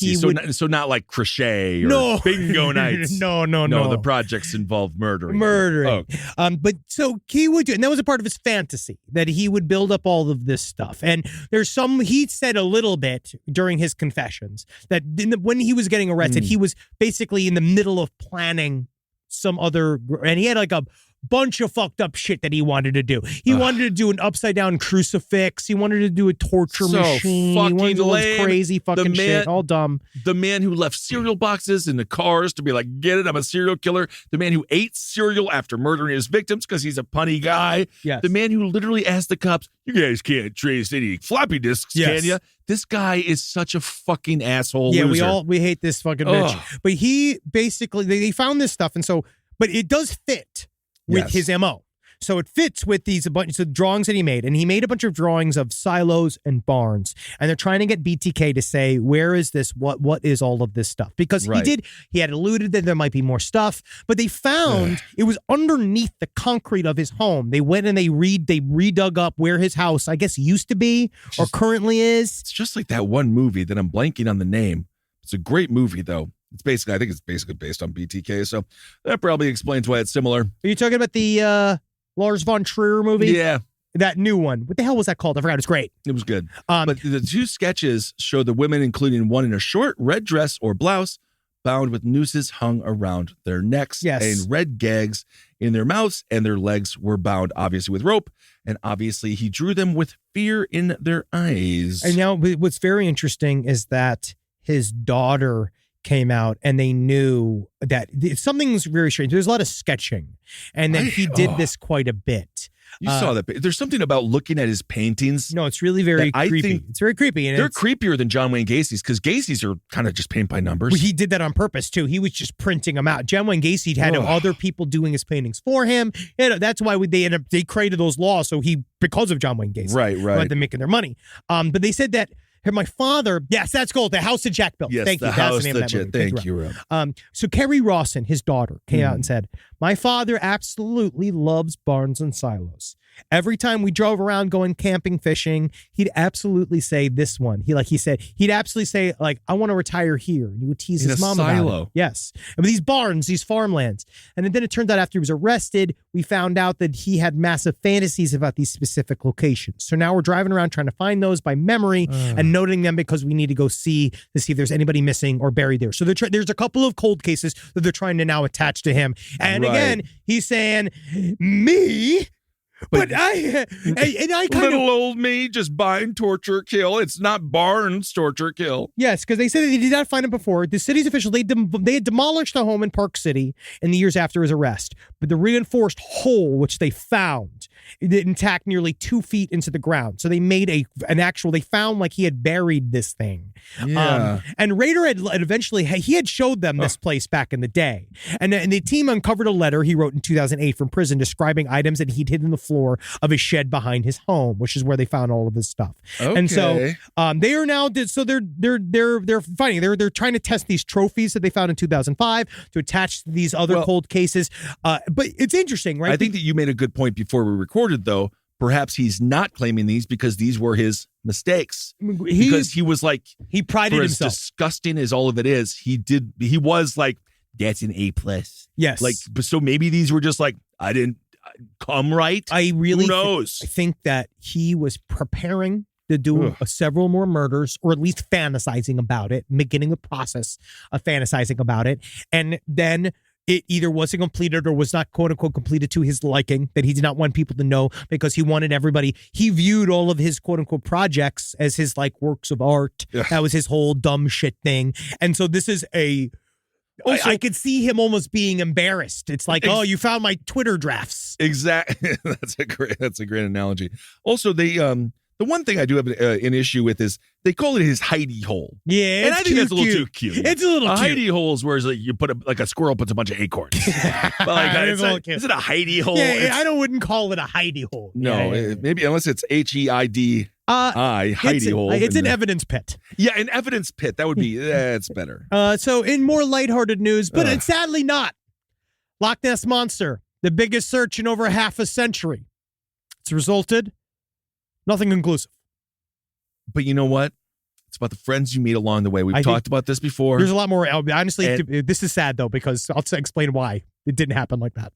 So not like crochet or bingo nights. No. The projects involve murdering. Oh. But so he would do, and that was a part of his fantasy that he would build up all of this stuff. And he said a little bit during his confessions that when he was getting arrested, he was basically in the middle of planning some other, and he had like a bunch of fucked up shit that he wanted to do. He wanted to do an upside down crucifix. He wanted to do a torture machine. He wanted to do all this crazy fucking shit. All dumb. The man who left cereal boxes in the cars to be like, get it, I'm a serial killer. The man who ate cereal after murdering his victims because he's a punny guy. Yes. The man who literally asked the cops, you guys can't trace any floppy disks, can you? This guy is such a fucking asshole loser. We hate this fucking bitch. But he basically, they found this stuff, and so, but it does fit with his MO. So it fits with a bunch of drawings that he made. And he made a bunch of drawings of silos and barns. And they're trying to get BTK to say, where is this? What is all of this stuff? Because he had alluded that there might be more stuff, but they found it was underneath the concrete of his home. They went and they redug up where his house, I guess, used to be or currently is. It's just like that one movie that I'm blanking on the name. It's a great movie though. I think it's basically based on BTK, so that probably explains why it's similar. Are you talking about the Lars von Trier movie? Yeah. That new one. What the hell was that called? I forgot. It's great. It was good. But the two sketches show the women, including one in a short red dress or blouse, bound with nooses hung around their necks and red gags in their mouths, and their legs were bound, obviously, with rope. And obviously, he drew them with fear in their eyes. And now what's very interesting is that his daughter came out and they knew that something's very strange. There's a lot of sketching and then he did this quite a bit. You saw that. There's something about looking at his paintings. No, it's really very creepy. It's very creepy. And they're creepier than John Wayne Gacy's because Gacy's are kind of just paint by numbers. Well, he did that on purpose too. He was just printing them out. John Wayne Gacy had other people doing his paintings for him. And that's why they created those laws. So because of John Wayne Gacy. Right. They're making their money. But they said that My father, yes, that's called The House that Jack Built. Yes, Thank the you. house That's the name of that that movie. Thank you, Rob. So Kerry Rawson, his daughter, came out and said, my father absolutely loves barns and silos. Every time we drove around going camping, fishing, he'd absolutely say this one. He'd absolutely say, like, I want to retire here. And he would tease In his a mom about silo. it. Yes. And these barns, these farmlands. And then it turns out after he was arrested, we found out that he had massive fantasies about these specific locations. So now we're driving around trying to find those by memory and noting them because we need to go see if there's anybody missing or buried there. So there's a couple of cold cases that they're trying to now attach to him. And again, he's saying, me? But I kind Little of old me just bind, torture, kill. It's not barns, torture, kill. yes, because they said that they did not find him before. The city's officials they had demolished the home in Park City in the years after his arrest, but the reinforced hole which they found intact nearly 2 feet into the ground. So they made they found like he had buried this thing. Yeah. And Rader had eventually he had showed them this place back in the day, and the team uncovered a letter he wrote in 2008 from prison describing items that he'd hidden in the floor of his shed behind his home, which is where they found all of this stuff. Okay. And so they are now they're finding they're trying to test these trophies that they found in 2005 to attach to these other cold cases. But it's interesting, right? I think that you made a good point before we recorded, though. Perhaps he's not claiming these because these were his mistakes. Because he was like, he prided for as himself. disgusting as all of it is, he was like, that's an A+. Yes. Like, so maybe these were just like, I didn't come right. I really Who knows? I think that he was preparing to do several more murders, or at least fantasizing about it, beginning the process of fantasizing about it. And then it either wasn't completed or was not, quote unquote, completed to his liking, that he did not want people to know because he wanted everybody. He viewed all of his, quote unquote, projects as his like works of art. Yeah. That was his whole dumb shit thing. And so this is I could see him almost being embarrassed. It's like, oh, you found my Twitter drafts. Exactly. That's a great analogy. Also, the one thing I do have an issue with is they call it his hidey hole. Yeah, and I think that's a little too cute. It's a little cute. Hidey hole is where it's like you put a squirrel puts a bunch of acorns. But like, It's a little cute. is it a hidey hole? Yeah, I wouldn't call it a hidey hole. No, Yeah. maybe unless it's HEIDI. Hidey hole. It's an evidence pit. Yeah, an evidence pit. That would be that's better. So in more lighthearted news, but it's sadly not. Loch Ness Monster, the biggest search in over half a century. It's resulted nothing conclusive. But you know what? It's about the friends you meet along the way. We've talked about this before. There's a lot more. Honestly, this is sad though, because I'll explain why it didn't happen like that.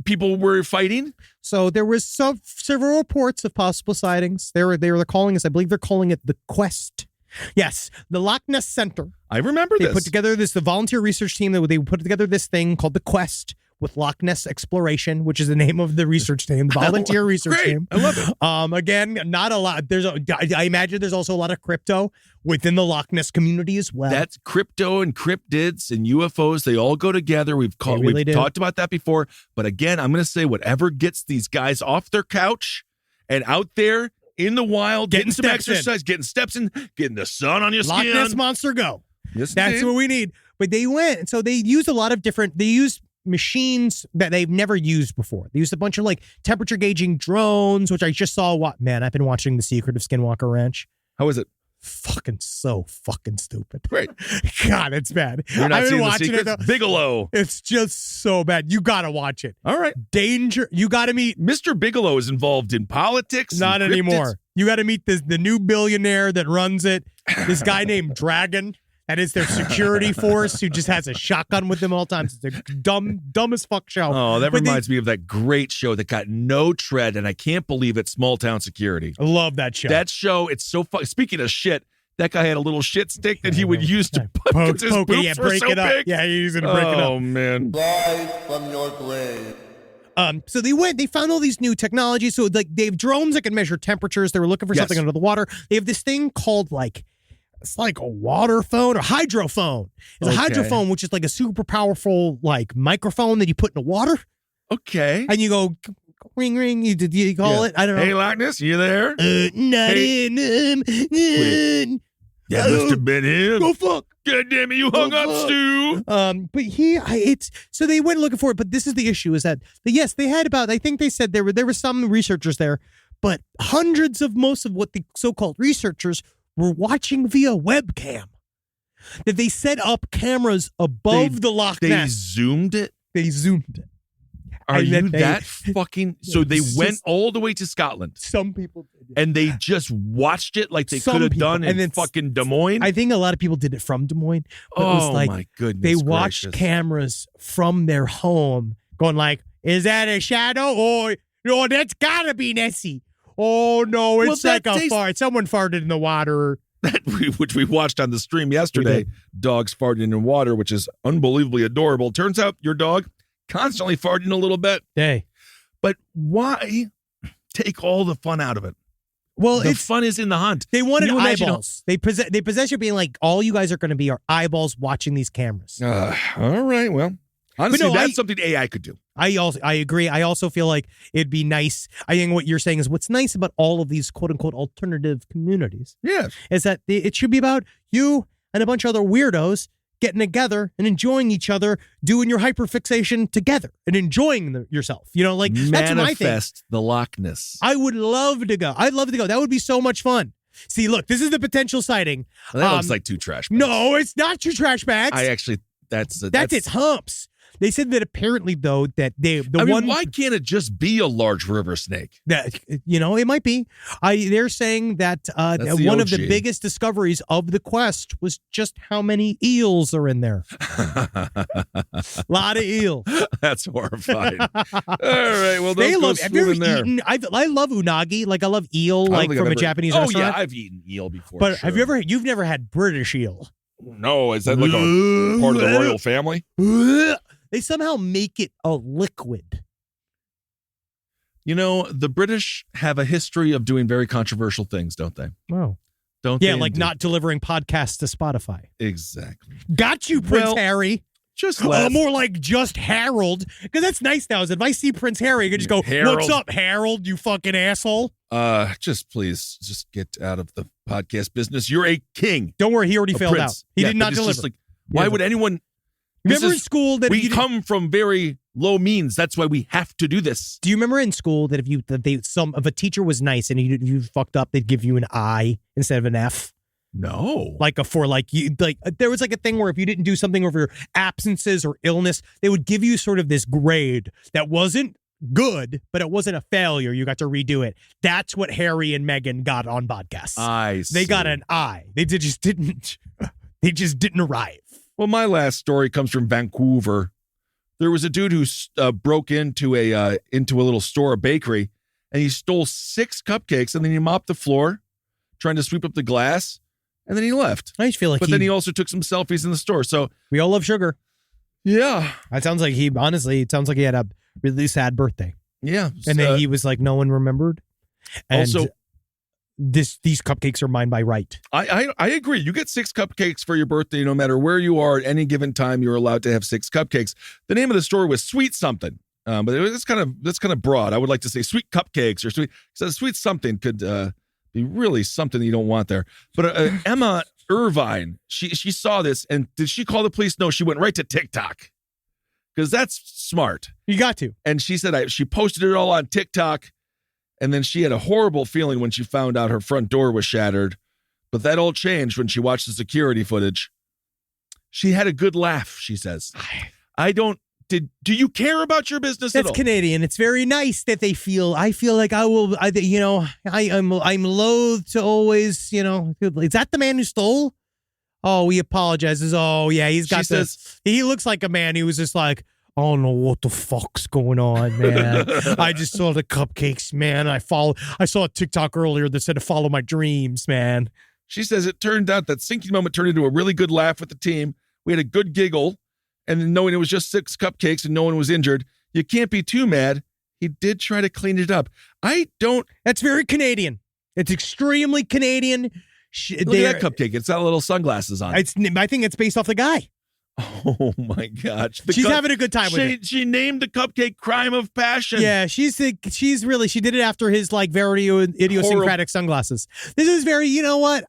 People were fighting. So there was several reports of possible sightings. They're calling us. I believe they're calling it the Quest. Yes, the Loch Ness Center. I remember They this. put together the volunteer research team. They put together this thing called the Quest with Loch Ness Exploration, which is the name of the research team, the volunteer research Great. team. I love it. Again, not a lot. I imagine there's also a lot of crypto within the Loch Ness community as well. That's crypto and cryptids and UFOs. They all go together. We've talked about that before. But again, I'm going to say whatever gets these guys off their couch and out there in the wild, getting some exercise, getting steps in, getting the sun on your Loch skin. Ness Monster go. Yes, That's indeed. what we need. But they went, and so they used a lot of they used machines that they've never used before. They used a bunch of like temperature gauging drones, which I just saw. I've been watching The Secret of Skinwalker Ranch. How is it? So fucking stupid. Great. God, it's bad. You're not I've been seeing watching The it Secret? though. Bigelow. It's just so bad. You gotta watch it. All right. Danger. You gotta meet. Mr. Bigelow is involved in politics. Not and cryptids. anymore. You gotta meet the new billionaire that runs it. This guy named Dragon. That is their security force who just has a shotgun with them all times. It's a dumb as fuck show. Oh, that But reminds me of that great show that got no tread, and I can't believe it's Small Town Security. I love that show. That show, it's so fun. Speaking of shit, that guy had a little shit stick that he would use to poke his it, boobs were break so it up. big. Yeah, he's gonna break it up. Oh, man. Live from your grave. So they found all these new technologies. So like they have drones that can measure temperatures. They were looking for something under the water. They have this thing called it's like a water phone or hydrophone. It's a hydrophone, which is like a super powerful like microphone that you put in the water. Okay. And you go ring ring. You call it? I don't know. Hey, Loch Ness, you there? Not in. That must have been him. Go fuck. God damn it, you hung up, Stu. But so they went looking for it. But this is the issue: is that yes, they had about. I think they said there were some researchers there, but hundreds of most of what the so-called researchers were watching via webcam. That they set up cameras above the Loch They Ness. zoomed it? They zoomed it. Are And you then that fucking... So they It's went just- all the way to Scotland Some people did. and they just watched it like they Some could have people. done And in then fucking Des Moines? I think a lot of people did it from Des Moines. But it was like my goodness they watched gracious. cameras from their home going like, is that a shadow? Or, no, that's gotta be Nessie. Oh, no, it's Well, like that a tastes- fart. Someone farted in the water. Which we watched on the stream yesterday. Dogs farting in water, which is unbelievably adorable. Turns out your dog constantly farting a little bit. Hey. But why take all the fun out of it? Well, The it's fun is in the hunt. they wanted Can you imagine eyeballs. They possess you being like, all you guys are going to be are eyeballs watching these cameras. All right. Well, honestly, no, that's something AI could do. I agree. I also feel like it'd be nice. I think what you're saying is what's nice about all of these quote unquote alternative communities Yeah. is that it should be about you and a bunch of other weirdos getting together and enjoying each other, doing your hyperfixation together and enjoying yourself. You know, like that's my thing. Manifest the Loch Ness. I would love to go. I'd love to go. That would be so much fun. See, look, this is the potential sighting. That looks like two trash bags. No, it's not two trash bags. I actually, that's its humps. They said that apparently though that why can't it just be a large river snake? that it might be. They're saying that That's the one of the OG. biggest discoveries of the quest was just how many eels are in there. A lot of eels. That's horrifying. All right, well, They those love. go Have you ever swimming there. eaten? I love unagi. Like I love eel. I don't Like think from I've a ever- Japanese Oh restaurant. yeah, I've eaten eel before. But sure. have you ever? You've never had British eel. No, is that like a part of the royal family? They somehow make it a liquid. You know, the British have a history of doing very controversial things, don't they? Wow. Don't Yeah, they? like indeed? not delivering podcasts to Spotify. Exactly. Got you, Prince Well, Harry. Just let More like just Harold. Because that's nice now. Is if I see Prince Harry, I can just go, Harold. "What's up, Harold? You fucking asshole." just please just get out of the podcast business. You're a king. Don't worry, he already a failed prince. out. He Yeah, did but not it's deliver. just like, why would anyone? Remember this in is- school that if we you come from very low means. That's why we have to do this. do you remember in school that if a teacher was nice and you fucked up, they'd give you an I instead of an F? No. There was like a thing where if you didn't do something over your absences or illness, they would give you sort of this grade that wasn't good, but it wasn't a failure. You got to redo it. That's what Harry and Meghan got on podcasts. I see. They got an I. They just didn't. They just didn't arrive. Well, my last story comes from Vancouver. There was a dude who broke into a little store, a bakery, and he stole 6 cupcakes, and then he mopped the floor, trying to sweep up the glass, and then he left. I just feel like But then he also took some selfies in the store. So we all love sugar. yeah, It sounds like he had a really sad birthday. yeah. And then he was like, no one remembered. And Also- these cupcakes are mine by right. I agree. You get 6 cupcakes for your birthday, no matter where you are at any given time. You're allowed to have 6 cupcakes. The name of the store was Sweet Something, but that's kind of broad. I would like to say Sweet Cupcakes or Sweet. So Sweet Something could be really something that you don't want there. But Emma Irvine, she saw this, and did she call the police? No, she went right to TikTok because that's smart. You got to. And she said she posted it all on TikTok. And then she had a horrible feeling when she found out her front door was shattered. But that all changed when she watched the security footage. She had a good laugh, she says. Do you care about your business at That's all? Canadian. It's very nice that they feel. I feel like I'm loath to always, is that the man who stole? Oh, he apologizes. Oh, yeah, he's got She this. says- He looks like a man who was just like, I don't know what the fuck's going on, man. I just saw the cupcakes, man. I saw a TikTok earlier that said to follow my dreams, man. She says it turned out that sinking moment turned into a really good laugh with the team. We had a good giggle. And then knowing it was just 6 cupcakes and no one was injured, you can't be too mad. He did try to clean it up. That's very Canadian. It's extremely Canadian. Look at that cupcake. It's got little sunglasses on. I think it's based off the guy. Oh my gosh. She's having a good time with it. She named the cupcake Crime of Passion. Yeah, she did it after his like very idiosyncratic sunglasses. This is very, you know what?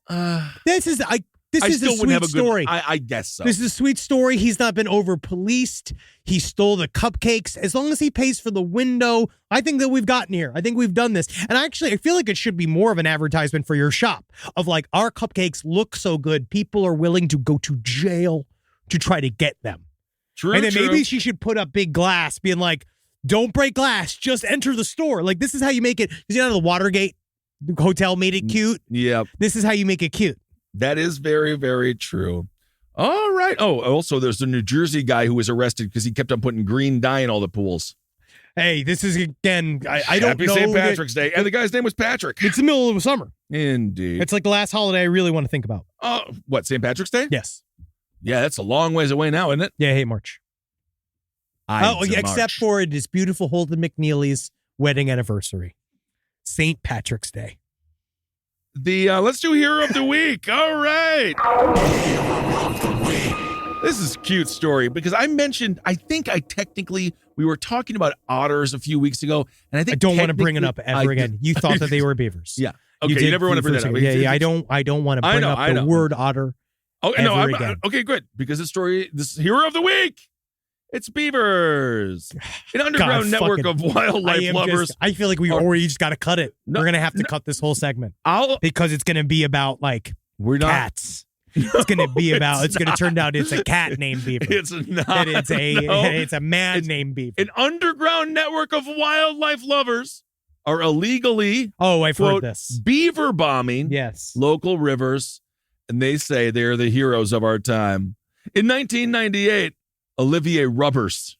this I is still a wouldn't have sweet a good. story. I guess so. This is a sweet story. He's not been over policed. He stole the cupcakes. As long as he pays for the window, I think that we've gotten here. I think we've done this. And actually, I feel like it should be more of an advertisement for your shop of like, our cupcakes look so good. People are willing to go to jail to try to get them. True. And then true. maybe she should put up big glass being like, don't break glass, just enter the store. Like, this is how you make it. You know, the Watergate hotel made it cute. Yeah, This is how you make it cute. that is very, very true. All right. Oh, also, there's a New Jersey guy who was arrested because he kept on putting green dye in all the pools. Hey, this is, again, I don't Happy know. St. Patrick's Day. And the guy's name was Patrick. It's the middle of the summer. Indeed. It's like the last holiday I really want to think about. What, St. Patrick's Day? Yes. Yeah, that's a long ways away now, isn't it? Yeah, I hate March. Except for it is beautiful Holden McNeely's wedding anniversary. St. Patrick's Day. Let's do Hero of the Week. All right. This is a cute story because I think we were talking about otters a few weeks ago, and I think I don't want to bring it up ever again. You thought that they were beavers. Yeah. Okay, you never want to bring that up. Yeah, I don't want to bring up the word otter. Oh, no, again. Okay, good. Because this Hero of the Week, it's beavers. An underground network of wildlife lovers. I feel like we already just got to cut it. No, we're going to have to cut this whole segment. Because it's going to be about, like, we're not, cats. It's going to be about, it's going to turn out it's a cat named Beaver. It's not. It's a man named Beaver. An underground network of wildlife lovers are illegally, I've quote, heard this. beaver bombing local rivers, and they say they're the heroes of our time. In 1998, Olivier Rubbers,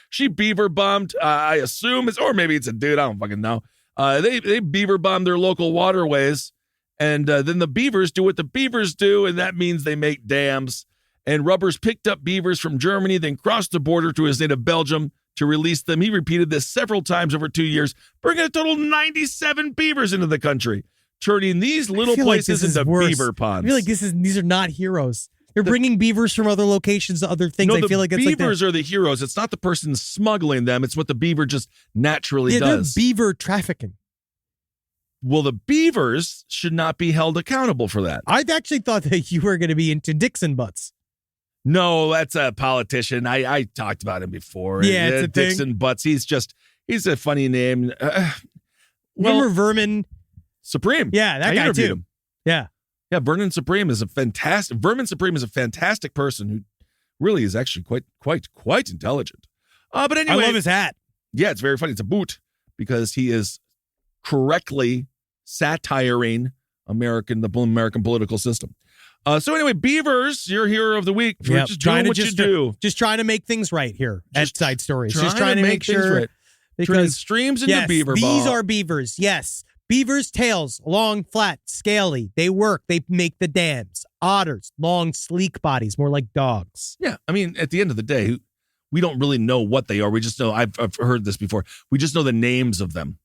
she beaver bombed, I assume or maybe it's a dude, I don't fucking know. They beaver bombed their local waterways, and then the beavers do what the beavers do, and that means they make dams. And Rubbers picked up beavers from Germany, then crossed the border to his native Belgium to release them. He repeated this several times over 2 years, bringing a total of 97 beavers into the country, turning these little places into beaver ponds. I feel like these are not heroes. They're bringing beavers from other locations to other things. No, I feel like it's beavers are the heroes. It's not the person smuggling them. It's what the beaver just naturally does. They're beaver trafficking. Well, the beavers should not be held accountable for that. I actually thought that you were going to be into Dixon butts. No, that's a politician. I talked about him before. Yeah, it's a Dixon thing. Butts. He's a funny name. Remember Vermin Supreme? Yeah, that I guy interviewed too. him. Yeah. Yeah, Vermin Supreme is a fantastic person who really is actually quite intelligent. But anyway, I love his hat. Yeah, it's very funny. It's a boot because he is correctly satiring the American political system. So anyway, beavers, your hero of the week for just doing what you do. Just trying to make things right here at Side Stories. Just trying to make things sure. right. Because turning streams into beaver ball. These are beavers. Yes. Beavers' tails, long, flat, scaly. They work. They make the dams. Otters, long, sleek bodies, more like dogs. Yeah. I mean, at the end of the day, we don't really know what they are. We just know, I've heard this before. We just know the names of them.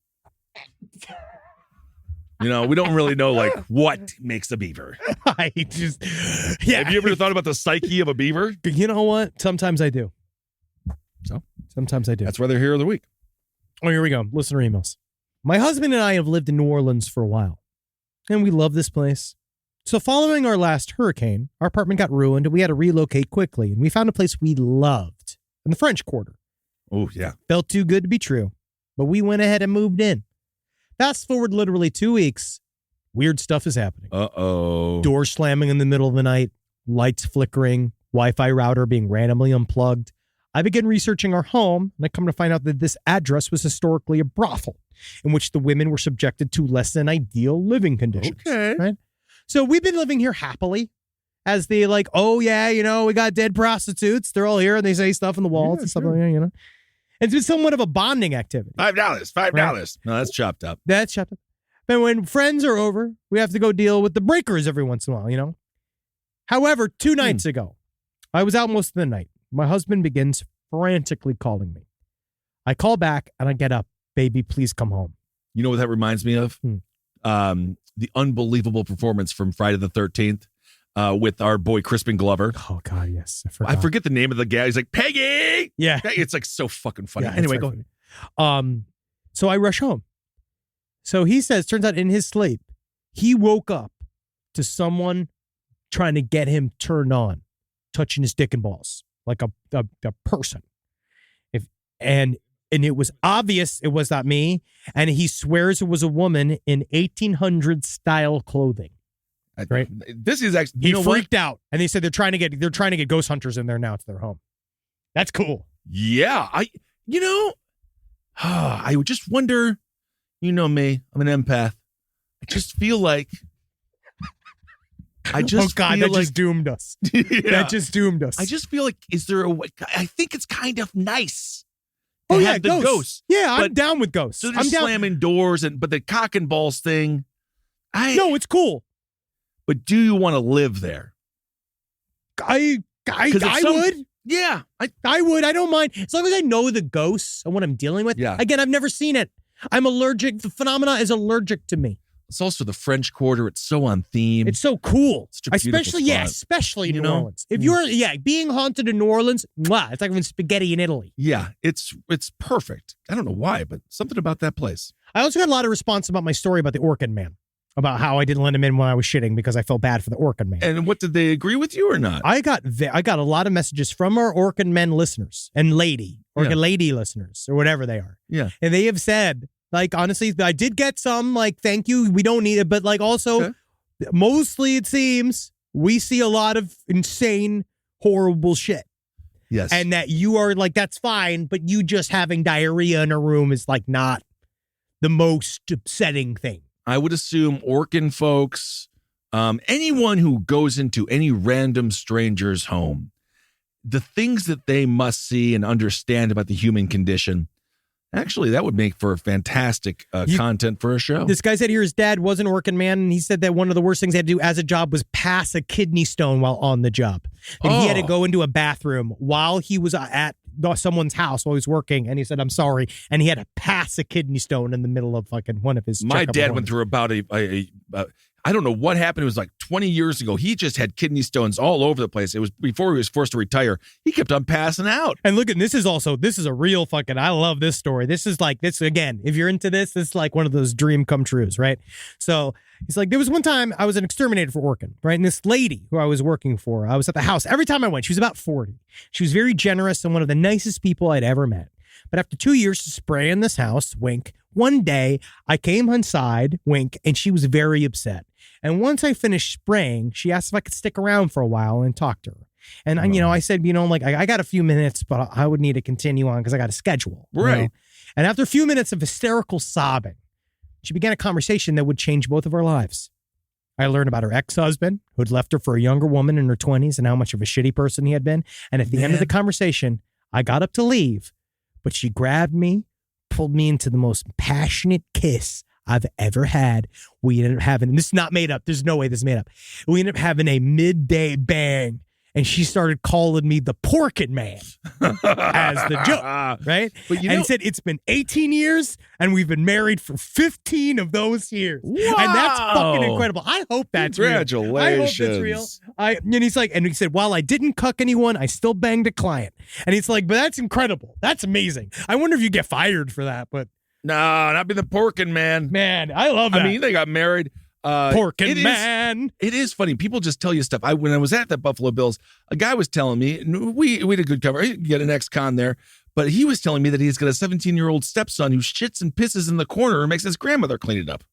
We don't really know, like, what makes a beaver. Have you ever thought about the psyche of a beaver? You know what? Sometimes I do. So? Sometimes I do. That's why they're hero of the week. Oh, here we go. Listener emails. My husband and I have lived in New Orleans for a while, and we love this place. So following our last hurricane, our apartment got ruined, and we had to relocate quickly, and we found a place we loved in the French Quarter. Oh, yeah. Felt too good to be true, but we went ahead and moved in. Fast forward literally 2 weeks, weird stuff is happening. Uh-oh. Door slamming in the middle of the night, lights flickering, Wi-Fi router being randomly unplugged. I began researching our home, and I come to find out that this address was historically a brothel in which the women were subjected to less than ideal living conditions. Okay. Right? So we've been living here happily as they like, oh, yeah, we got dead prostitutes. They're all here, and they say stuff on the walls and stuff like that, And it's been somewhat of a bonding activity. $5. Right? No, that's chopped up. That's chopped up. But when friends are over, we have to go deal with the breakers every once in a while, However, 2 nights ago, I was out most of the night. My husband begins frantically calling me. I call back and I get up. Baby, please come home. You know what that reminds me of? The unbelievable performance from Friday the 13th with our boy Crispin Glover. Oh, God, yes. I forget the name of the guy. He's like, Peggy! Yeah. It's like so fucking funny. Yeah, anyway, go ahead. So I rush home. So he says, turns out in his sleep, he woke up to someone trying to get him turned on, touching his dick and balls like a person. And it was obvious it was not me. And he swears it was a woman in 1800 style clothing. Right. This is actually, he freaked out, and they said they're trying to get ghost hunters in there now to their home. That's cool. Yeah. I just wonder, you know me, I'm an empath. I just feel like just doomed us. Yeah. That just doomed us. I just feel like, is there a way? I think it's kind of nice. Oh yeah, have the ghosts. Yeah, but, I'm down with ghosts. So they're I'm down. slamming doors, but the cock and balls thing. No, it's cool. But do you want to live there? I would. Yeah, I would. I don't mind as long as I know the ghosts and what I'm dealing with. Yeah. Again, I've never seen it. I'm allergic. The phenomena is allergic to me. It's also the French Quarter. It's so on theme. It's so cool. It's a beautiful spot. Especially New Orleans. If you're being haunted in New Orleans, mwah, it's like having spaghetti in Italy. Yeah, it's perfect. I don't know why, but something about that place. I also got a lot of response about my story about the Orkin man, about how I didn't let him in when I was shitting because I felt bad for the Orkin man. And what, did they agree with you or not? I got a lot of messages from our Orkin men listeners and lady listeners or whatever they are. Yeah, and they have said, like, honestly, I did get some, like, thank you, we don't need it. But, like, also, mostly it seems we see a lot of insane, horrible shit. Yes. And that you are, like, that's fine, but you just having diarrhea in a room is, like, not the most upsetting thing. I would assume Orkin folks, anyone who goes into any random stranger's home, the things that they must see and understand about the human condition, actually, that would make for fantastic content for a show. This guy said here his dad was an Orkin man, and he said that one of the worst things he had to do as a job was pass a kidney stone while on the job. And he had to go into a bathroom while he was at someone's house while he was working, and he said, I'm sorry, and he had to pass a kidney stone in the middle of fucking one of his My dad went through about I don't know what happened. It was like 20 years ago. He just had kidney stones all over the place. It was before he was forced to retire. He kept on passing out. And look, this is a real fucking, I love this story. This is like, this again, if you're into this is like one of those dream come trues, right? So he's like, there was one time I was an exterminator for Orkin, right? And this lady who I was working for, I was at the house. Every time I went, she was about 40. She was very generous and one of the nicest people I'd ever met. But after 2 years of spraying this house, wink, one day I came inside, wink, and she was very upset. And once I finished spraying, she asked if I could stick around for a while and talk to her. And, I said, like, I got a few minutes, but I would need to continue on because I got a schedule. Right. And after a few minutes of hysterical sobbing, she began a conversation that would change both of our lives. I learned about her ex-husband who had left her for a younger woman in her 20s and how much of a shitty person he had been. And at the end of the conversation, I got up to leave, but she grabbed me, pulled me into the most passionate kiss I've ever had. We ended up having, and this is not made up. There's no way this is made up. We ended up having a midday bang, and she started calling me the Porkin Man as the joke, right? But and said it's been 18 years, and we've been married for 15 of those years. Wow. And that's fucking incredible. I hope that's real. Congratulations. I hope that's real. And he said, while I didn't cuck anyone, I still banged a client. And he's like, but that's incredible. That's amazing. I wonder if you get fired for that, but. No, not be the Porkin Man. Man, I love that. I mean, they got married. Porkin Man. It is funny. People just tell you stuff. When I was at the Buffalo Bills, a guy was telling me, and we had a good cover. You get an ex-con there, but he was telling me that he's got a 17-year-old stepson who shits and pisses in the corner and makes his grandmother clean it up.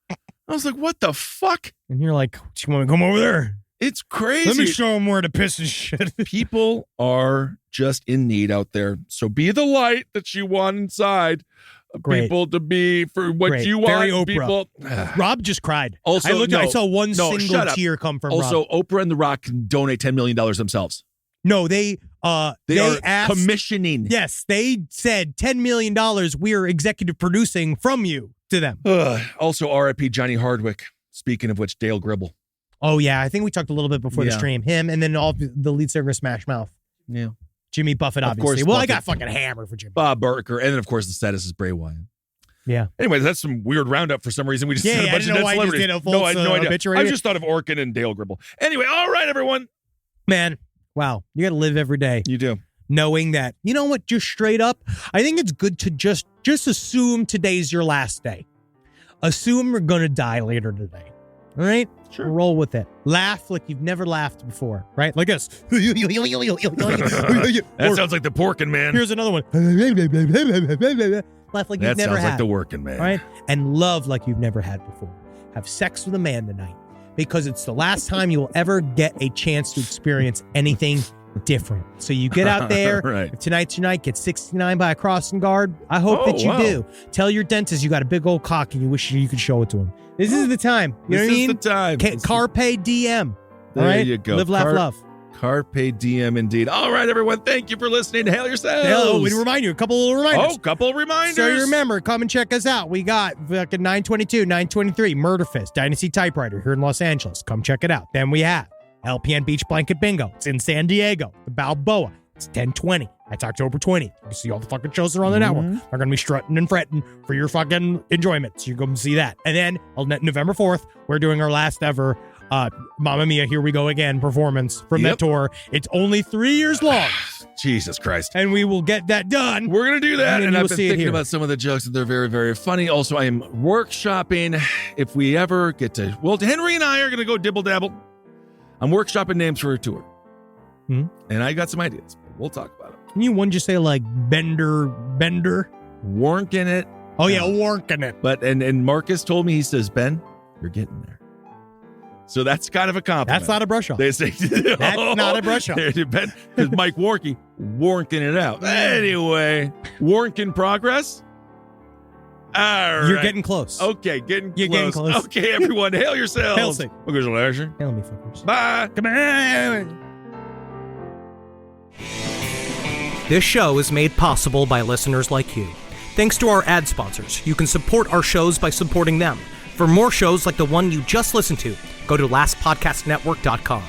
I was like, what the fuck? And you're like, do you want to come over there? It's crazy. Let me show him where to piss his shit. People are just in need out there. So be the light that you want inside. Great. People to be for what Great. you want. Very Oprah. People. Rob just cried. Also, I saw one single tear come from also, Rob. Oprah and The Rock can donate $10 million themselves. No, they are asked, commissioning. Yes, they said $10 million we're executive producing from you to them. Also, R.I.P. Johnny Hardwick. Speaking of which, Dale Gribble. Oh, yeah. I think we talked a little bit before the stream. Him and then all the lead singer of Smash Mouth. Yeah. Jimmy Buffett, obviously. Well, I got fucking hammered for Jimmy. Bob Barker. And then, of course, the status is Bray Wyatt. Yeah. Anyway, that's some weird roundup for some reason. We just said a bunch of dead celebrities. I had no idea. I just thought of Orkin and Dale Gribble. Anyway, all right, everyone. Man, wow. You got to live every day. You do. Knowing that, you know what, just straight up, I think it's good to just assume today's your last day. Assume you're going to die later today. All right? Sure. Roll with it. Laugh like you've never laughed before, right? Like this. That sounds like the Porkin' Man. Here's another one. Laugh like you've That never sounds had. like the Working Man. All right? And love like you've never had before. Have sex with a man tonight because it's the last time you will ever get a chance to experience anything different. So you get out there. Right. If tonight's your night, get 69 by a crossing guard. I hope that you do. Tell your dentist you got a big old cock and you wish you could show it to him. This is the time. You know what I mean? This is the time. Carpe diem. There all right? you go. Live, laugh, love. Carpe diem indeed. All right, everyone. Thank you for listening. Hail yourselves. Hello, we remind you, a couple of reminders. Oh, couple of reminders. So you remember, come and check us out. We got fucking 922, 923, Murder Fist, Dynasty Typewriter here in Los Angeles. Come check it out. Then we have LPN Beach Blanket Bingo. It's in San Diego. The Balboa. It's 10/20. That's October 20th. You can see all the fucking shows that are on the network. They're going to be strutting and fretting for your fucking enjoyment. So you go and see that. And then on November 4th, we're doing our last ever Mamma Mia, Here We Go Again performance from that tour. It's only 3 years long. Jesus Christ. And we will get that done. We're going to do that. And I've been thinking here. about some of the jokes, and they're very, very funny. Also, I am workshopping if we ever get to, well, Henry and I are going to go dibble dabble. I'm workshopping names for a tour. And I got some ideas. We'll talk about it. Can you one just say like Bender? Working it. Oh, yeah, working it. But, and Marcus told me, he says, Ben, you're getting there. So that's kind of a compliment. That's not a brush off. They say, That's not a brush off. Because Mike Warnke, working it out. Anyway, work in progress. All right. You're getting close. Okay, getting close. Close. Okay, everyone, hail yourselves. Hail Satan. Hail me, fuckers. Bye. Come on. This show is made possible by listeners like you. Thanks to our ad sponsors, you can support our shows by supporting them. For more shows like the one you just listened to, go to lastpodcastnetwork.com.